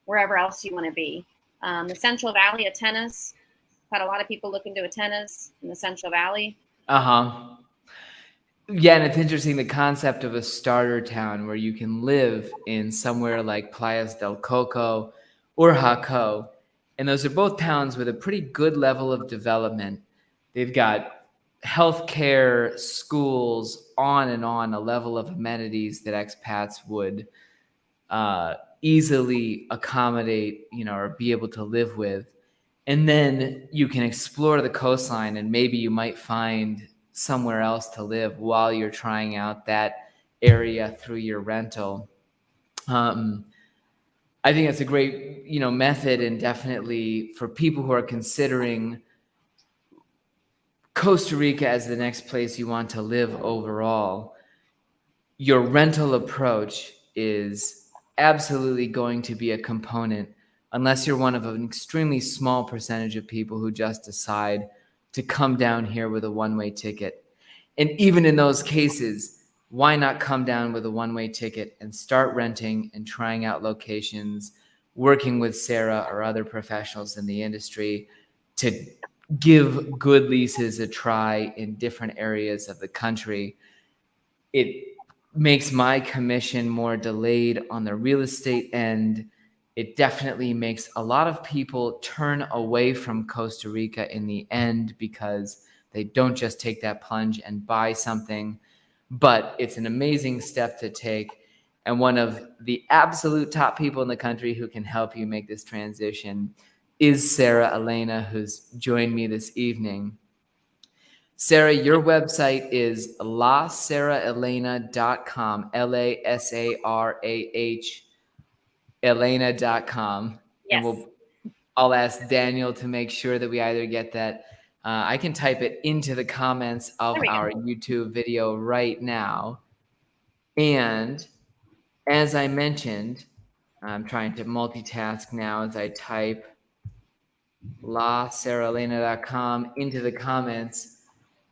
wherever else you want to be. The Central Valley, Atenas, had a lot of people looking to Atenas in the Central Valley. Yeah, and it's interesting, the concept of a starter town where you can live in somewhere like Playas del Coco or Jaco. And those are both towns with a pretty good level of development. They've got healthcare, schools, on and on, a level of amenities that expats would easily accommodate, you know, or be able to live with. And then you can explore the coastline, and maybe you might find somewhere else to live while you're trying out that area through your rental. I think that's a great, you know, method, and definitely for people who are considering Costa Rica as the next place you want to live overall, your rental approach is absolutely going to be a component, unless you're one of an extremely small percentage of people who just decide to come down here with a one-way ticket. And even in those cases, why not come down with a one-way ticket and start renting and trying out locations, working with Sarah or other professionals in the industry to give good leases a try in different areas of the country. It makes my commission more delayed on the real estate end. It definitely makes a lot of people turn away from Costa Rica in the end because they don't just take that plunge and buy something. But it's an amazing step to take. And one of the absolute top people in the country who can help you make this transition is Sarah Elena, who's joined me this evening. Sarah, your website is lasarahelena.com, LASARAH, Elena.com. Yes. And I'll ask Daniel to make sure that we either get that. I can type it into the comments of our YouTube video right now. And as I mentioned, I'm trying to multitask now as I type lasarahelena.com into the comments.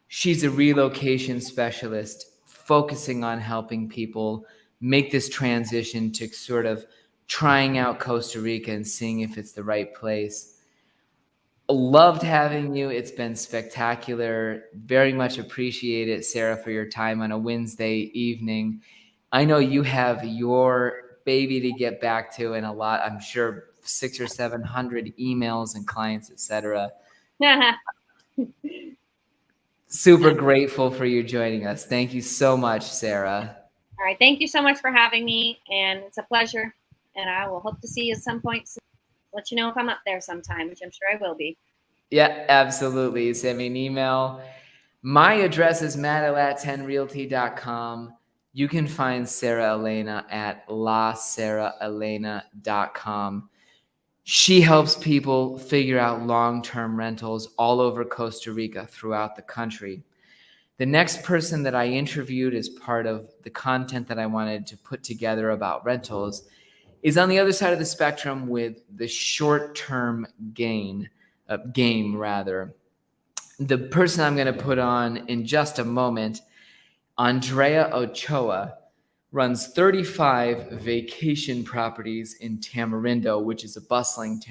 She's a relocation specialist focusing on helping people make this transition to sort of trying out Costa Rica and seeing if it's the right place. Loved having you. It's been spectacular. Very much appreciate it, Sarah, for your time on a Wednesday evening. I know you have your baby to get back to, and a lot, I'm sure 600 or 700 emails and clients, etc. Super grateful for you joining us. Thank you so much, Sarah. All right. Thank you so much for having me. And it's a pleasure. And I will hope to see you at some point soon. Let you know if I'm up there sometime, which I'm sure I will be. Yeah, absolutely. Send me an email. My address is matt@10realty.com. You can find Sarah Elena at lasarahelena.com. She helps people figure out long-term rentals all over Costa Rica, throughout the country. The next person that I interviewed as part of the content that I wanted to put together about rentals is on the other side of the spectrum with the short-term game. The person I'm going to put on in just a moment, Andrea Ochoa, runs 35 vacation properties in Tamarindo, which is a bustling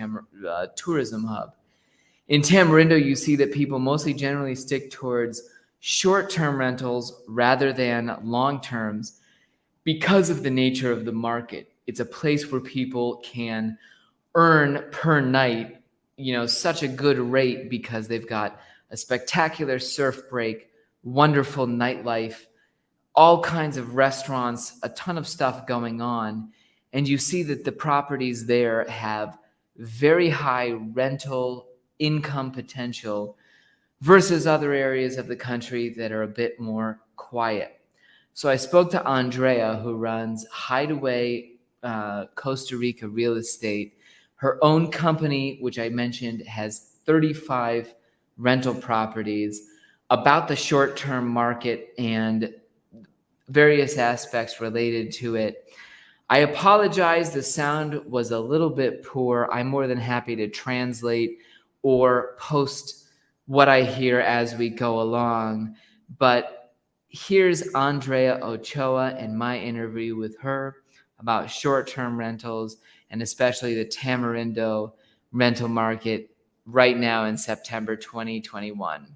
tourism hub. In Tamarindo, you see that people mostly generally stick towards short-term rentals rather than long-terms because of the nature of the market. It's a place where people can earn per night, you know, such a good rate because they've got a spectacular surf break wonderful nightlife, all kinds of restaurants, a ton of stuff going on. And you see that the properties there have very high rental income potential versus other areas of the country that are a bit more quiet. So I spoke to Andrea, who runs Hideaway Costa Rica Real Estate. Her own company, which I mentioned, has 35 rental properties, about the short-term market and various aspects related to it. I apologize, the sound was a little bit poor. I'm more than happy to translate or post what I hear as we go along. But here's Andrea Ochoa and my interview with her about short-term rentals and especially the Tamarindo rental market right now in September 2021.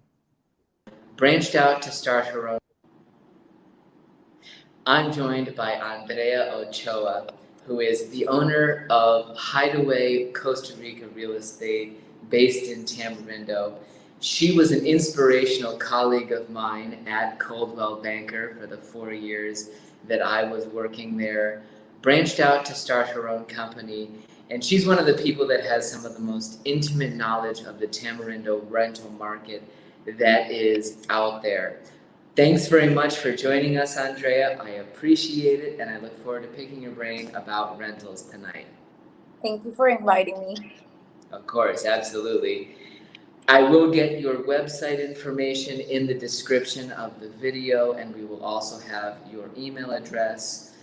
Branched out to start her own. I'm joined by Andrea Ochoa, who is the owner of Hideaway Costa Rica Real Estate based in Tamarindo. She was an inspirational colleague of mine at Coldwell Banker for the 4 years that I was working there, branched out to start her own company, and she's one of the people that has some of the most intimate knowledge of the Tamarindo rental market that is out there. Thanks very much for joining us, Andrea. I appreciate it, and I look forward to picking your brain about rentals tonight. Thank you for inviting me. Of course, absolutely. I will get your website information in the description of the video, and we will also have your email address.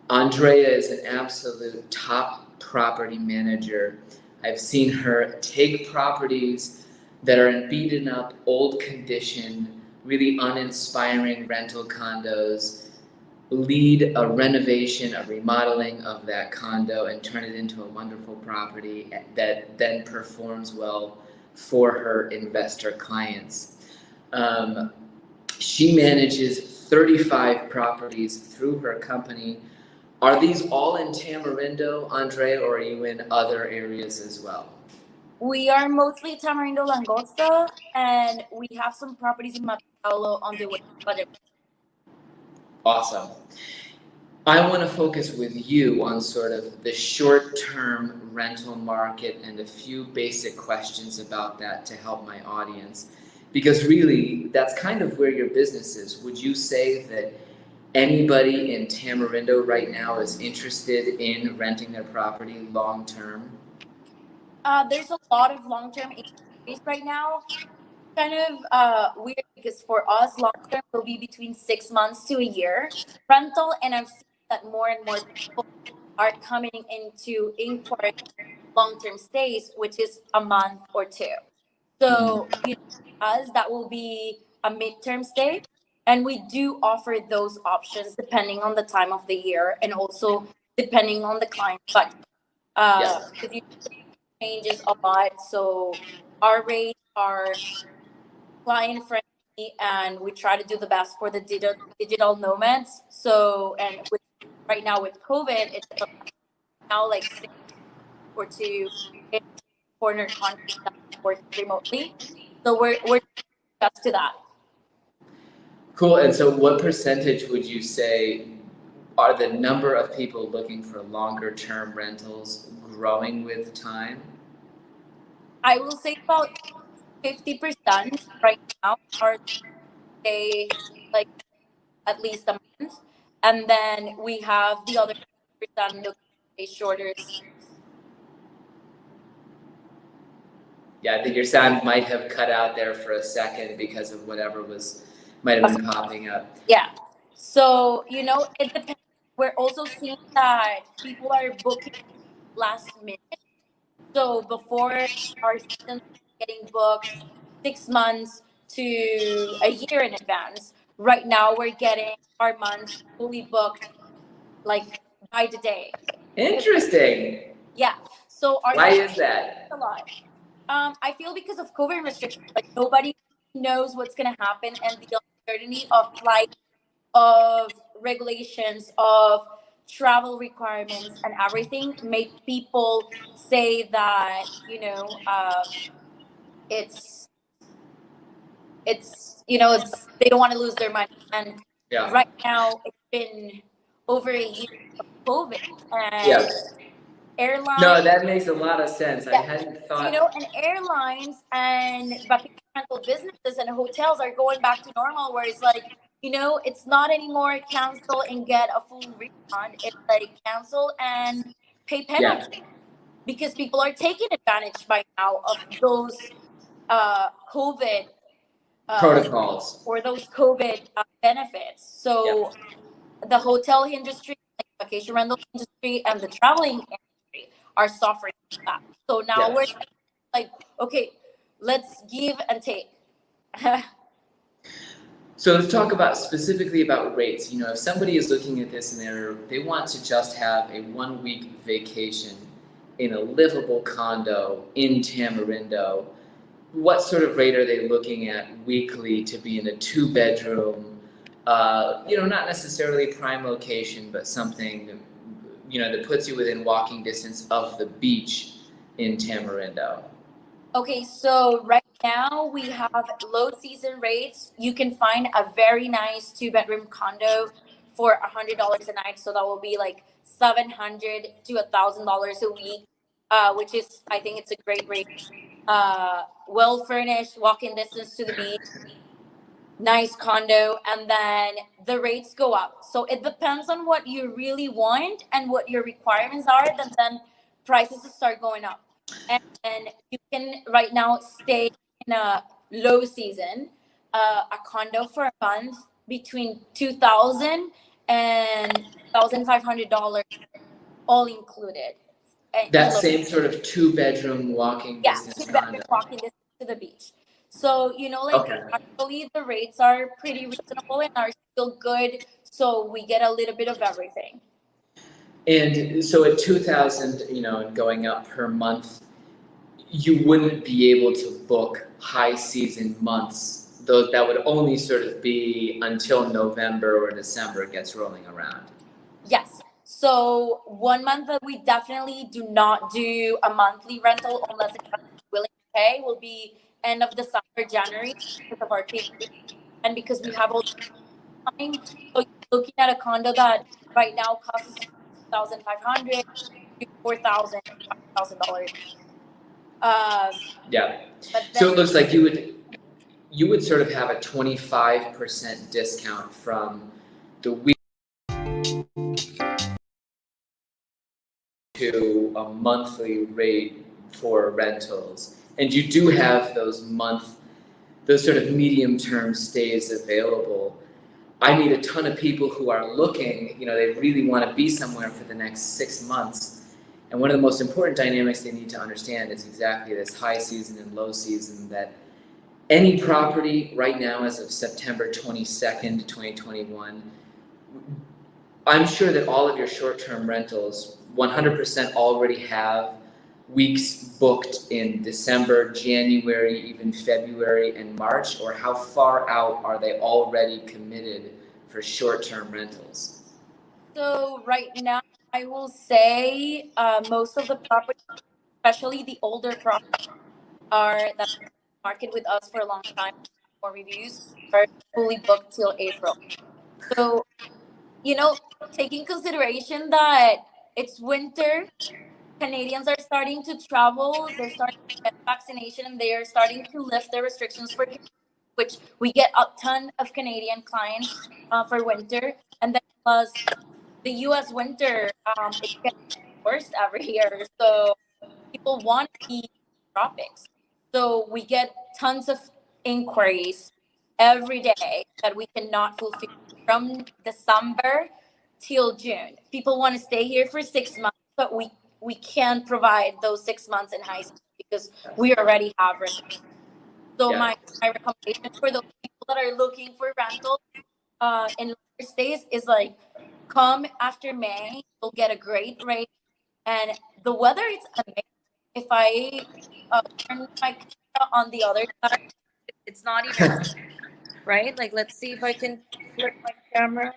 Andrea is an absolute top property manager. I've seen her take properties that are in beaten up, old condition, really uninspiring rental condos, lead a renovation, a remodeling of that condo, and turn it into a wonderful property that then performs well for her investor clients. She manages 35 properties through her company. Are these all in Tamarindo, Andrea, or are you in other areas as well? We are mostly Tamarindo Langosta, and we have some properties in Mapalo on the way. Awesome. I want to focus with you on sort of the short-term rental market and a few basic questions about that to help my audience, because really that's kind of where your business is. Would you say that anybody in Tamarindo right now is interested in renting their property long-term? There's a lot of long-term inquiries right now. Kind of weird because for us, long-term will be between 6 months to a year rental, and I've seen that more and more people are coming into inquiry long-term stays, which is a month or two. So, us, that will be a midterm stay. And we do offer those options depending on the time of the year and also depending on the client budget. Because it changes a lot. So our rates are client friendly, and we try to do the best for the digital nomads. So, and right now with COVID, it's now like 6 or 2 foreigner contracts that work remotely. So we're just to that. Cool. And so what percentage would you say are the number of people looking for longer term rentals growing with time? I will say about 50% right now are stay like at least a month. And then we have the other 50% looking to stay shorter. Yeah, I think your sound might have cut out there for a second because of whatever might have been popping up. Yeah. So, it depends. We're also seeing that people are booking last minute. So before our season getting booked 6 months to a year in advance, right now we're getting our months fully booked like by the day. Interesting. Yeah. So why is that? A lot. I feel because of COVID restrictions, like nobody knows what's gonna happen, and the uncertainty of flight, of regulations, of travel requirements, and everything make people say that it's it's it's they don't want to lose their money. And Yeah. right now it's been over a year of COVID, and Yes. airlines. No, that makes a lot of sense. I Yeah. hadn't So, thought. and airlines and vacation rental businesses and hotels are going back to normal, where it's like, it's not anymore cancel and get a full refund. It's like cancel and pay Yeah. penalty, because people are taking advantage by now of those COVID Protocols. or those COVID benefits. So the hotel industry, like vacation rental industry, and the traveling industry are suffering from that. So now we're Yes. like, okay, let's give and take. So let's talk about specifically about rates. If somebody is looking at this and they want to just have a 1-week vacation in a livable condo in Tamarindo, what sort of rate are they looking at weekly to be in a 2-bedroom, not necessarily prime location, but something, that puts you within walking distance of the beach in Tamarindo? Okay, so right now we have low season rates. You can find a very nice 2-bedroom condo for $100 a night. So that will be like $700 to $1,000 a week, which is, I think it's a great rate. Well furnished, walking distance to the beach, nice condo, and then the rates go up. So it depends on what you really want and what your requirements are. Then prices start going up. And you can right now stay in a low season, a condo for a month between $2,000 and $1,500, all included. That same sort of 2-bedroom walking distance 2-bedroom condo. walking distance to the beach. So Okay. actually the rates are pretty reasonable and are still good. So we get a little bit of everything. And so at 2,000, and going up per month, you wouldn't be able to book high season months. Those that would only sort of be until November or December gets rolling around. Yes. So 1 month that we definitely do not do a monthly rental unless it's willing to pay will be end of December, January, because of our peak, and because we have all the time. So you're looking at a condo that right now costs $1,500 to $4,000. Yeah. But So then it looks like you would sort of have a 25% discount from the week to a monthly rate for rentals. And you do have those sort of medium-term stays available. I meet a ton of people who are looking, they really want to be somewhere for the next 6 months. And one of the most important dynamics they need to understand is exactly this high season and low season, that any property right now as of September 22nd, 2021, I'm sure that all of your short-term rentals 100% already have weeks booked in December, January, even February and March, or how far out are they already committed for short-term rentals? So right now, I will say most of the properties, especially the older properties, that market with us for a long time, for reviews, are fully booked till April. So taking consideration that it's winter, Canadians are starting to travel, they're starting to get vaccination, and they are starting to lift their restrictions for, which we get a ton of Canadian clients for winter, and then plus the U.S. winter, it gets worse every year. So people want to be in the tropics. So we get tons of inquiries every day that we cannot fulfill from December till June. People want to stay here for 6 months, but we can't provide those 6 months in high school because we already have rentals. So my recommendation for those people that are looking for rentals in longer stays is like, come after May, you'll get a great rate, and the weather is amazing. If I turn my camera on the other side, it's not even right. Like, let's see if I can flip my camera.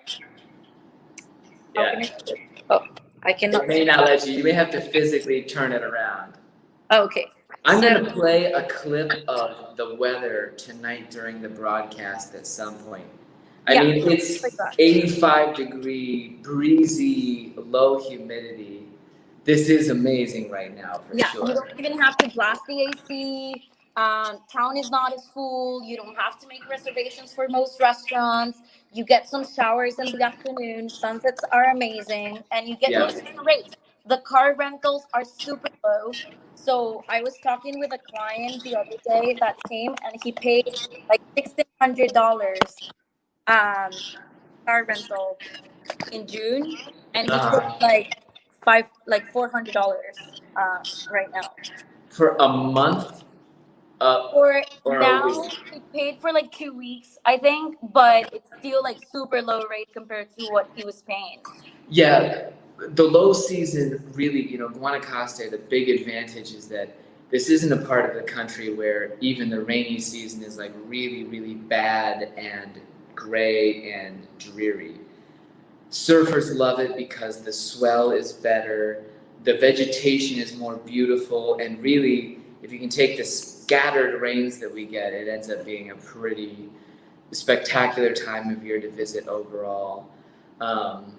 How can I? Oh, I cannot. It may not let you. You may have to physically turn it around. Okay. I'm So going to play a clip of the weather tonight during the broadcast at some point. I Yeah, mean, it's like that. 85-degree, breezy, low humidity. This is amazing right now, for Yeah, you sure. don't even have to blast the AC. Town is not as full. You don't have to make reservations for most restaurants. You get some showers in the afternoon. Sunsets are amazing, and you get Yeah. decent rates. The car rentals are super low. So I was talking with a client the other day that came, and he paid like $1,600 car rental in June, and he took Uh, like $400 right now. for a month For or a now, week. he paid for like 2 weeks, I think, but it's still like super low rate compared to what he was paying. Yeah, the low season really, Guanacaste, the big advantage is that this isn't a part of the country where even the rainy season is like really, really bad and gray and dreary. Surfers love it because the swell is better, the vegetation is more beautiful, and really, if you can take the scattered rains that we get, it ends up being a pretty spectacular time of year to visit overall. Um,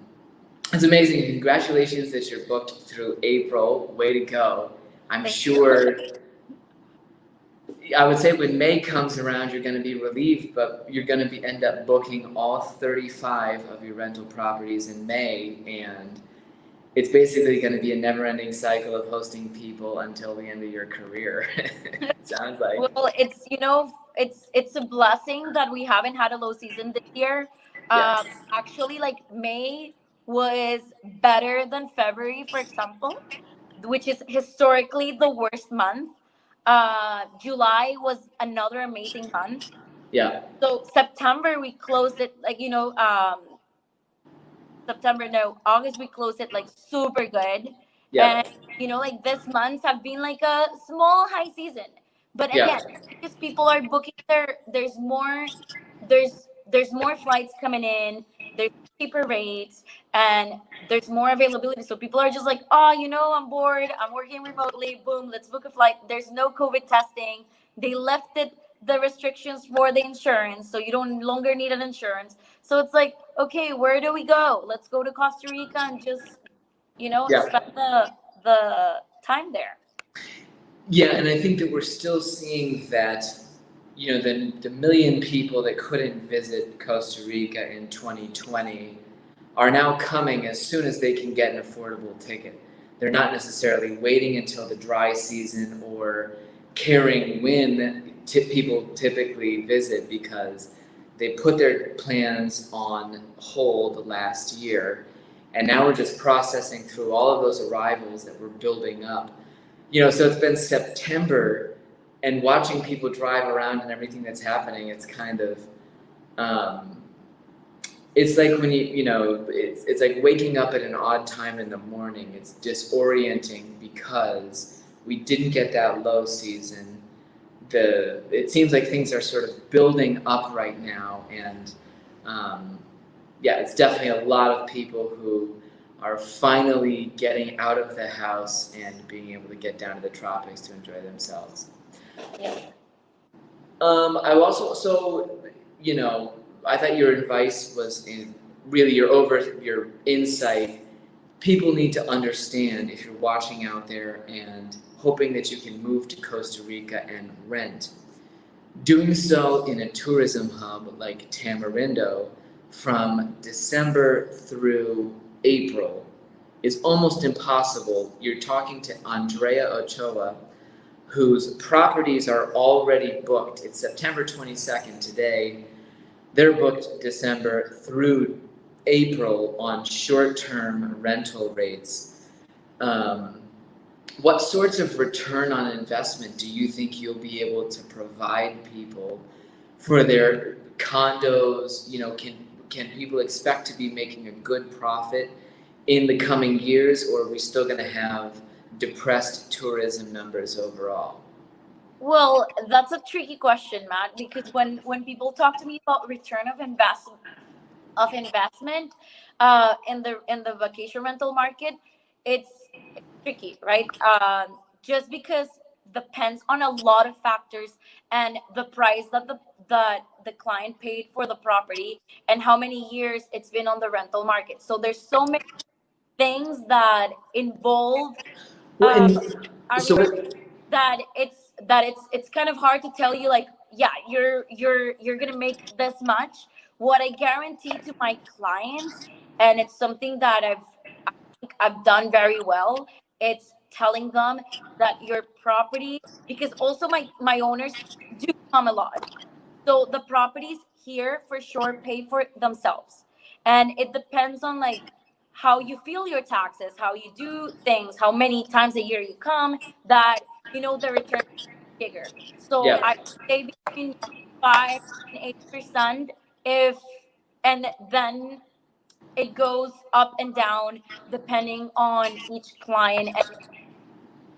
it's amazing. Congratulations that you're booked through April. Way to go. I'm Thank you. sure, I would say when May comes around, you're going to be relieved, but you're going to end up booking all 35 of your rental properties in May, and it's basically going to be a never-ending cycle of hosting people until the end of your career. It sounds like. Well, it's a blessing that we haven't had a low season this year. Yes. Actually, like May was better than February, for example, which is historically the worst month. July was another amazing month. Yeah. So September we closed it like September, no, August, we closed it like super good. Yeah. And, like this months have been like a small high season. But Yeah. again, because people are booking there's more flights coming in, there's cheaper rates, and there's more availability. So people are just like, oh, I'm bored, I'm working remotely, boom, let's book a flight. There's no COVID testing. They lifted the restrictions for the insurance, so you don't longer need an insurance. So it's like, okay, where do we go? Let's go to Costa Rica and just, Yeah. spend the time there. Yeah, and I think that we're still seeing that, the million people that couldn't visit Costa Rica in 2020 are now coming as soon as they can get an affordable ticket. They're not necessarily waiting until the dry season or caring when people typically visit because they put their plans on hold last year. And now we're just processing through all of those arrivals that we're building up. So it's been September, and watching people drive around and everything that's happening, it's kind of, it's like when it's like waking up at an odd time in the morning. It's disorienting because we didn't get that low season. It seems like things are sort of building up right now, and yeah, it's definitely a lot of people who are finally getting out of the house and being able to get down to the tropics to enjoy themselves. Yeah. I also, I thought your advice was really your insight. People need to understand if you're watching out there and hoping that you can move to Costa Rica and rent. Doing so in a tourism hub like Tamarindo from December through April is almost impossible. You're talking to Andrea Ochoa, whose properties are already booked. It's September 22nd today. They're booked December through April on short-term rental rates. What sorts of return on investment do you think you'll be able to provide people for their condos? Can people expect to be making a good profit in the coming years, or are we still going to have depressed tourism numbers overall? Well, that's a tricky question, Matt, because when people talk to me about return of investment in the vacation rental market, it's tricky, right? Just because depends on a lot of factors, and the price that the client paid for the property, and how many years it's been on the rental market. So there's so many things that involve Well, uh, and so actually, that it's kind of hard to tell you, like, yeah, you're gonna make this much. What I guarantee to my clients, and it's something that I think I've done very well, it's telling them that your property, because also my owners do come a lot, so the properties here for sure pay for themselves. And it depends on, like, how you feel your taxes, how you do things, how many times a year you come, that the return is bigger. So I yeah, say between 5 and 8%, if and then it goes up and down depending on each client.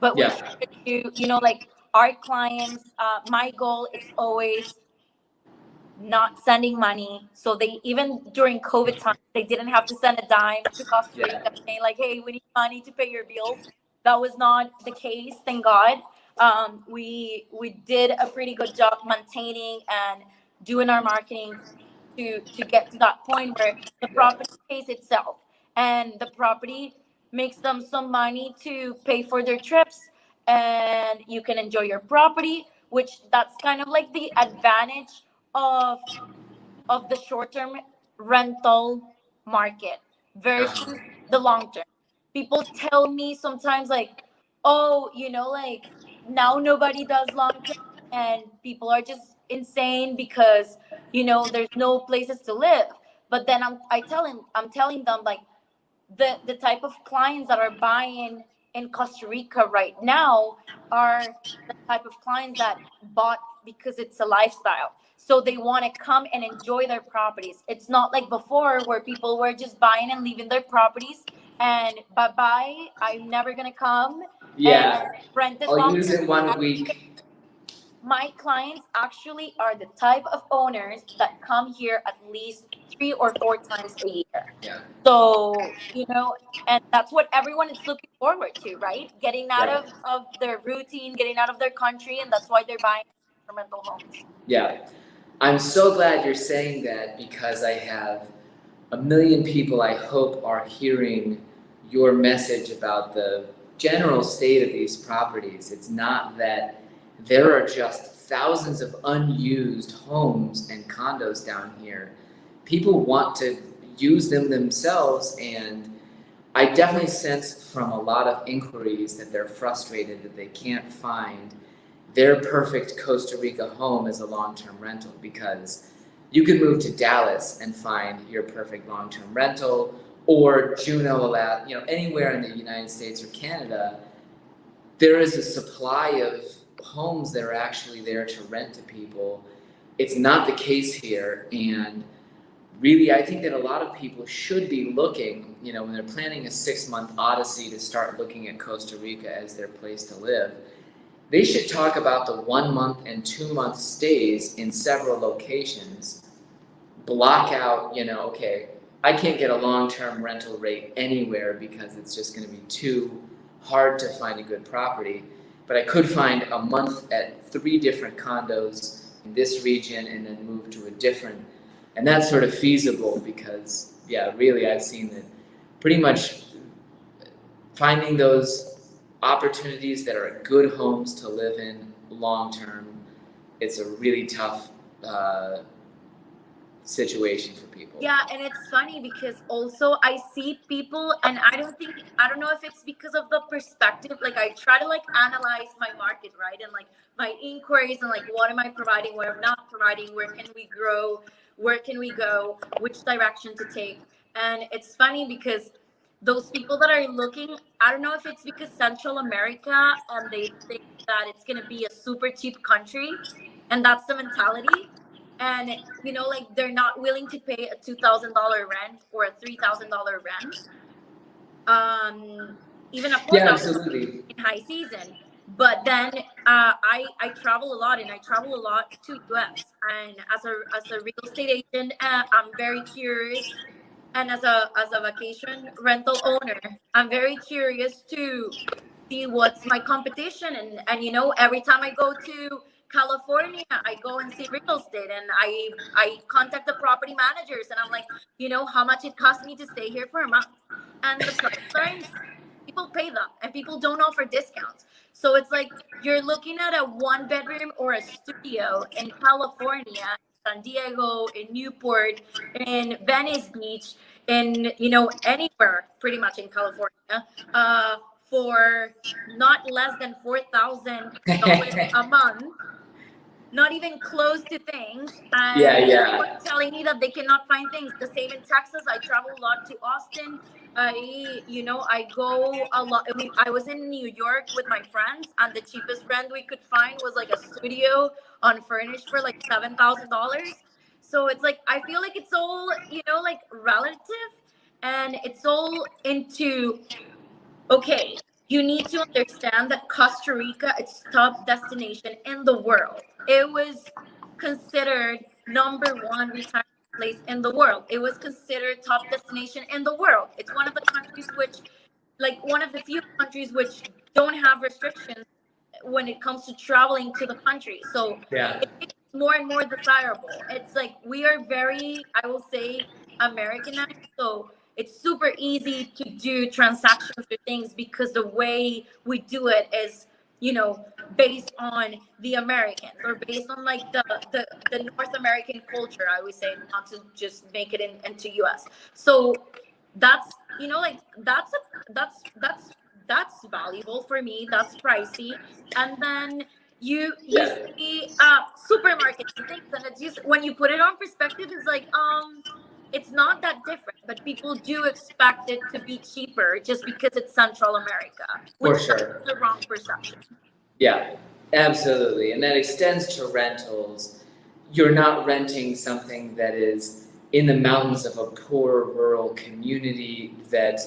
But we try yeah, to like, our clients, my goal, it's always not sending money. So they, even during COVID time, they didn't have to send a dime to Costa yeah, Rica saying like, "Hey, we need money to pay your bills." That was not the case, thank God. We did a pretty good job maintaining and doing our marketing to get to that point where the yeah. property pays itself, and the property makes them some money to pay for their trips, and you can enjoy your property, which that's kind of like the advantage of the short-term rental market versus the long term. People tell me sometimes, like, "Oh, like, now nobody does long term, and people are just insane because there's no places to live." But then I'm telling them, like, the type of clients that are buying in Costa Rica right now are the type of clients that bought because it's a lifestyle. So they want to come and enjoy their properties. It's not like before where people were just buying and leaving their properties and bye bye, I'm never gonna come and Yeah, rent this I'll long use term. it 1 week. My clients actually are the type of owners that come here at least 3 or 4 times a year. Yeah, So, and that's what everyone is looking forward to, right? Getting out yeah, of their routine, getting out of their country, and that's why they're buying rental homes. yeah. I'm so glad you're saying that because I have a million people I hope are hearing your message about the general state of these properties. It's not that there are just thousands of unused homes and condos down here. People want to use them themselves, and I definitely sense from a lot of inquiries that they're frustrated that they can't find their perfect Costa Rica home as a long-term rental, because you could move to Dallas and find your perfect long-term rental, or Juneau, anywhere in the United States or Canada. There is a supply of homes that are actually there to rent to people. It's not the case here, and really, I think that a lot of people should be looking, when they're planning a 6-month odyssey, to start looking at Costa Rica as their place to live. They should talk about the 1 month and 2 month stays in several locations. Block out, okay, I can't get a long-term rental rate anywhere because it's just going to be too hard to find a good property. But I could find a month at 3 different condos in this region and then move to a different. And that's sort of feasible because, yeah, really, I've seen that pretty much finding those opportunities that are good homes to live in long term, it's a really tough situation for people. Yeah, and it's funny because also I see people, and I don't know if it's because of the perspective. Like, I try to, like, analyze my market, right? And, like, my inquiries, and, like, what am I providing, what I'm not providing, where can we grow, where can we go, which direction to take. And it's funny because those people that are looking, I don't know if it's because Central America and they think that it's going to be a super cheap country, and that's the mentality. And like, they're not willing to pay a $2,000 rent or a $3,000 rent, even a Yeah, 4,000 absolutely. in high season. But then I travel a lot, and I travel a lot to US, and as a real estate agent, I'm very curious, and as a vacation rental owner, I'm very curious to see what's my competition. And you know, every time I go to California, I go and see real estate, and I contact the property managers, and I'm like, you know, how much it costs me to stay here for a month, and the prices are insane. People pay them, and people don't offer discounts. So it's like you're looking at a 1 bedroom or a studio in California, San Diego, in Newport, in Venice Beach, in, you know, anywhere pretty much in California, for not less than $4,000 a month, not even close to things. And people are telling me that they cannot find things. The same in Texas. I travel a lot to Austin. I go a lot. I was in New York with my friends, and the cheapest rent we could find was like a studio unfurnished for like $7,000. So it's like, I feel like it's all, you know, like relative, and it's all into, okay, you need to understand that Costa Rica, it's top destination in the world. It was considered #1 retirement place in the world. It was considered top destination in the world. It's one of the countries which, like one of the few countries which don't have restrictions when it comes to traveling to the country. So it's more and more desirable. It's like we are very, I will say, Americanized. So it's super easy to do transactions or things because the way we do it is, you know, based on the Americans, or based on like the North American culture, I would say, not to just make it into US. So that's, you know, like that's valuable for me. That's pricey. And then you see supermarkets and things, and it's just, when you put it on perspective, it's like it's not that different, but people do expect it to be cheaper just because it's Central America, which is the wrong perception. Yeah, absolutely. And that extends to rentals. You're not renting something that is in the mountains of a poor rural community that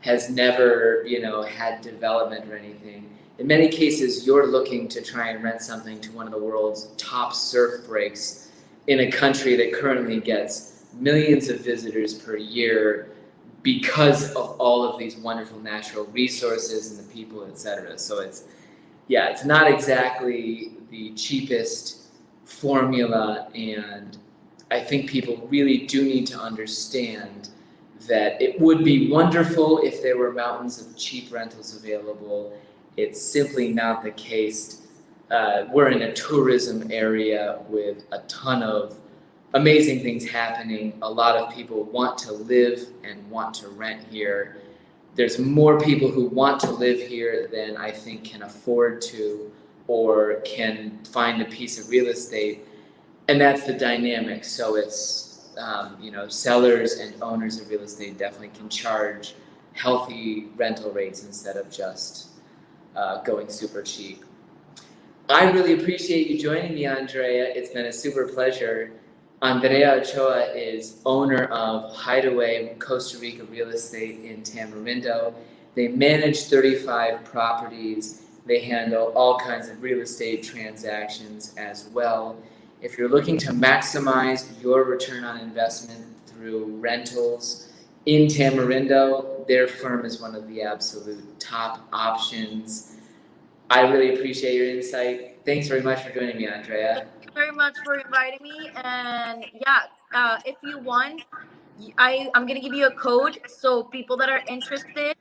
has never, you know, had development or anything. In many cases, you're looking to try and rent something to one of the world's top surf breaks in a country that currently gets millions of visitors per year because of all of these wonderful natural resources and the people, etc. So it's not exactly the cheapest formula, and I think people really do need to understand that it would be wonderful if there were mountains of cheap rentals available. It's simply not the case. We're in a tourism area with a ton of amazing things happening. A lot of people want to live and want to rent here. There's more people who want to live here than I think can afford to or can find a piece of real estate. And that's the dynamic. So it's, sellers and owners of real estate definitely can charge healthy rental rates instead of just going super cheap. I really appreciate you joining me, Andrea. It's been a super pleasure. Andrea Ochoa is owner of Hideaway, Costa Rica real estate in Tamarindo. They manage 35 properties. They handle all kinds of real estate transactions as well. If you're looking to maximize your return on investment through rentals in Tamarindo, their firm is one of the absolute top options. I really appreciate your insight. Thanks very much for joining me, Andrea. Thank you very much for inviting me. And if you want, I'm gonna give you a code. So people that are interested,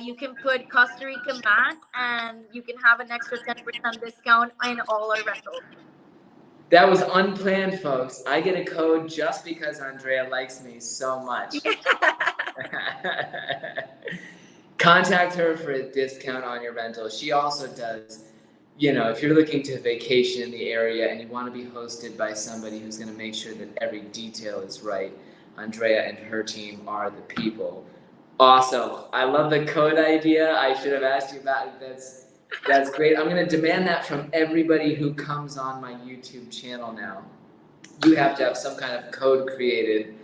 you can put Costa Rica Matt, and you can have an extra 10% discount in all our rentals. That was unplanned, folks. I get a code just because Andrea likes me so much. Contact her for a discount on your rental. She also does, if you're looking to vacation in the area and you want to be hosted by somebody who's going to make sure that every detail is right, Andrea and her team are the people. Awesome. I love the code idea. I should have asked you about it. That's great. I'm going to demand that from everybody who comes on my YouTube channel now. You have to have some kind of code created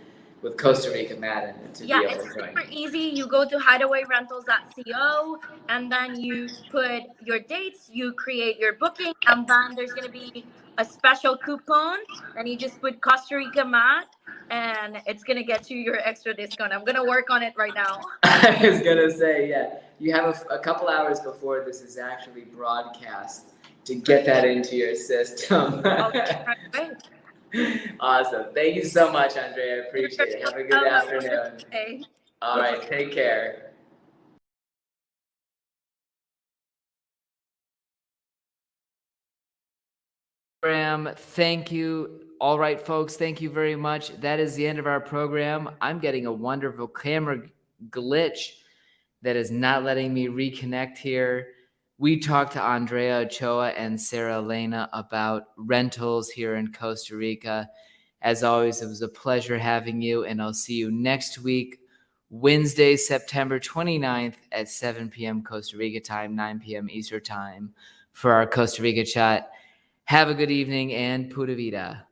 with Costa Rica Madden to be able to join. It's super easy. You go to hideawayrentals.co, and then you put your dates, you create your booking, and then there's going to be a special coupon, and you just put Costa Rica Matt, and it's gonna get you your extra discount. I'm gonna work on it right now. I was gonna say, yeah, you have a couple hours before this is actually broadcast to get that into your system. Okay, right. Awesome. Thank you so much, Andrea. I appreciate it. Have a good afternoon. Okay. All right, take care. Thank you. All right, folks, thank you very much. That is the end of our program. I'm getting a wonderful camera glitch that is not letting me reconnect here. We talked to Andrea Ochoa and Sarah Elena about rentals here in Costa Rica. As always, it was a pleasure having you, and I'll see you next week, Wednesday, September 29th at 7 p.m. Costa Rica time, 9 p.m. Eastern time for our Costa Rica chat. Have a good evening and pura vida.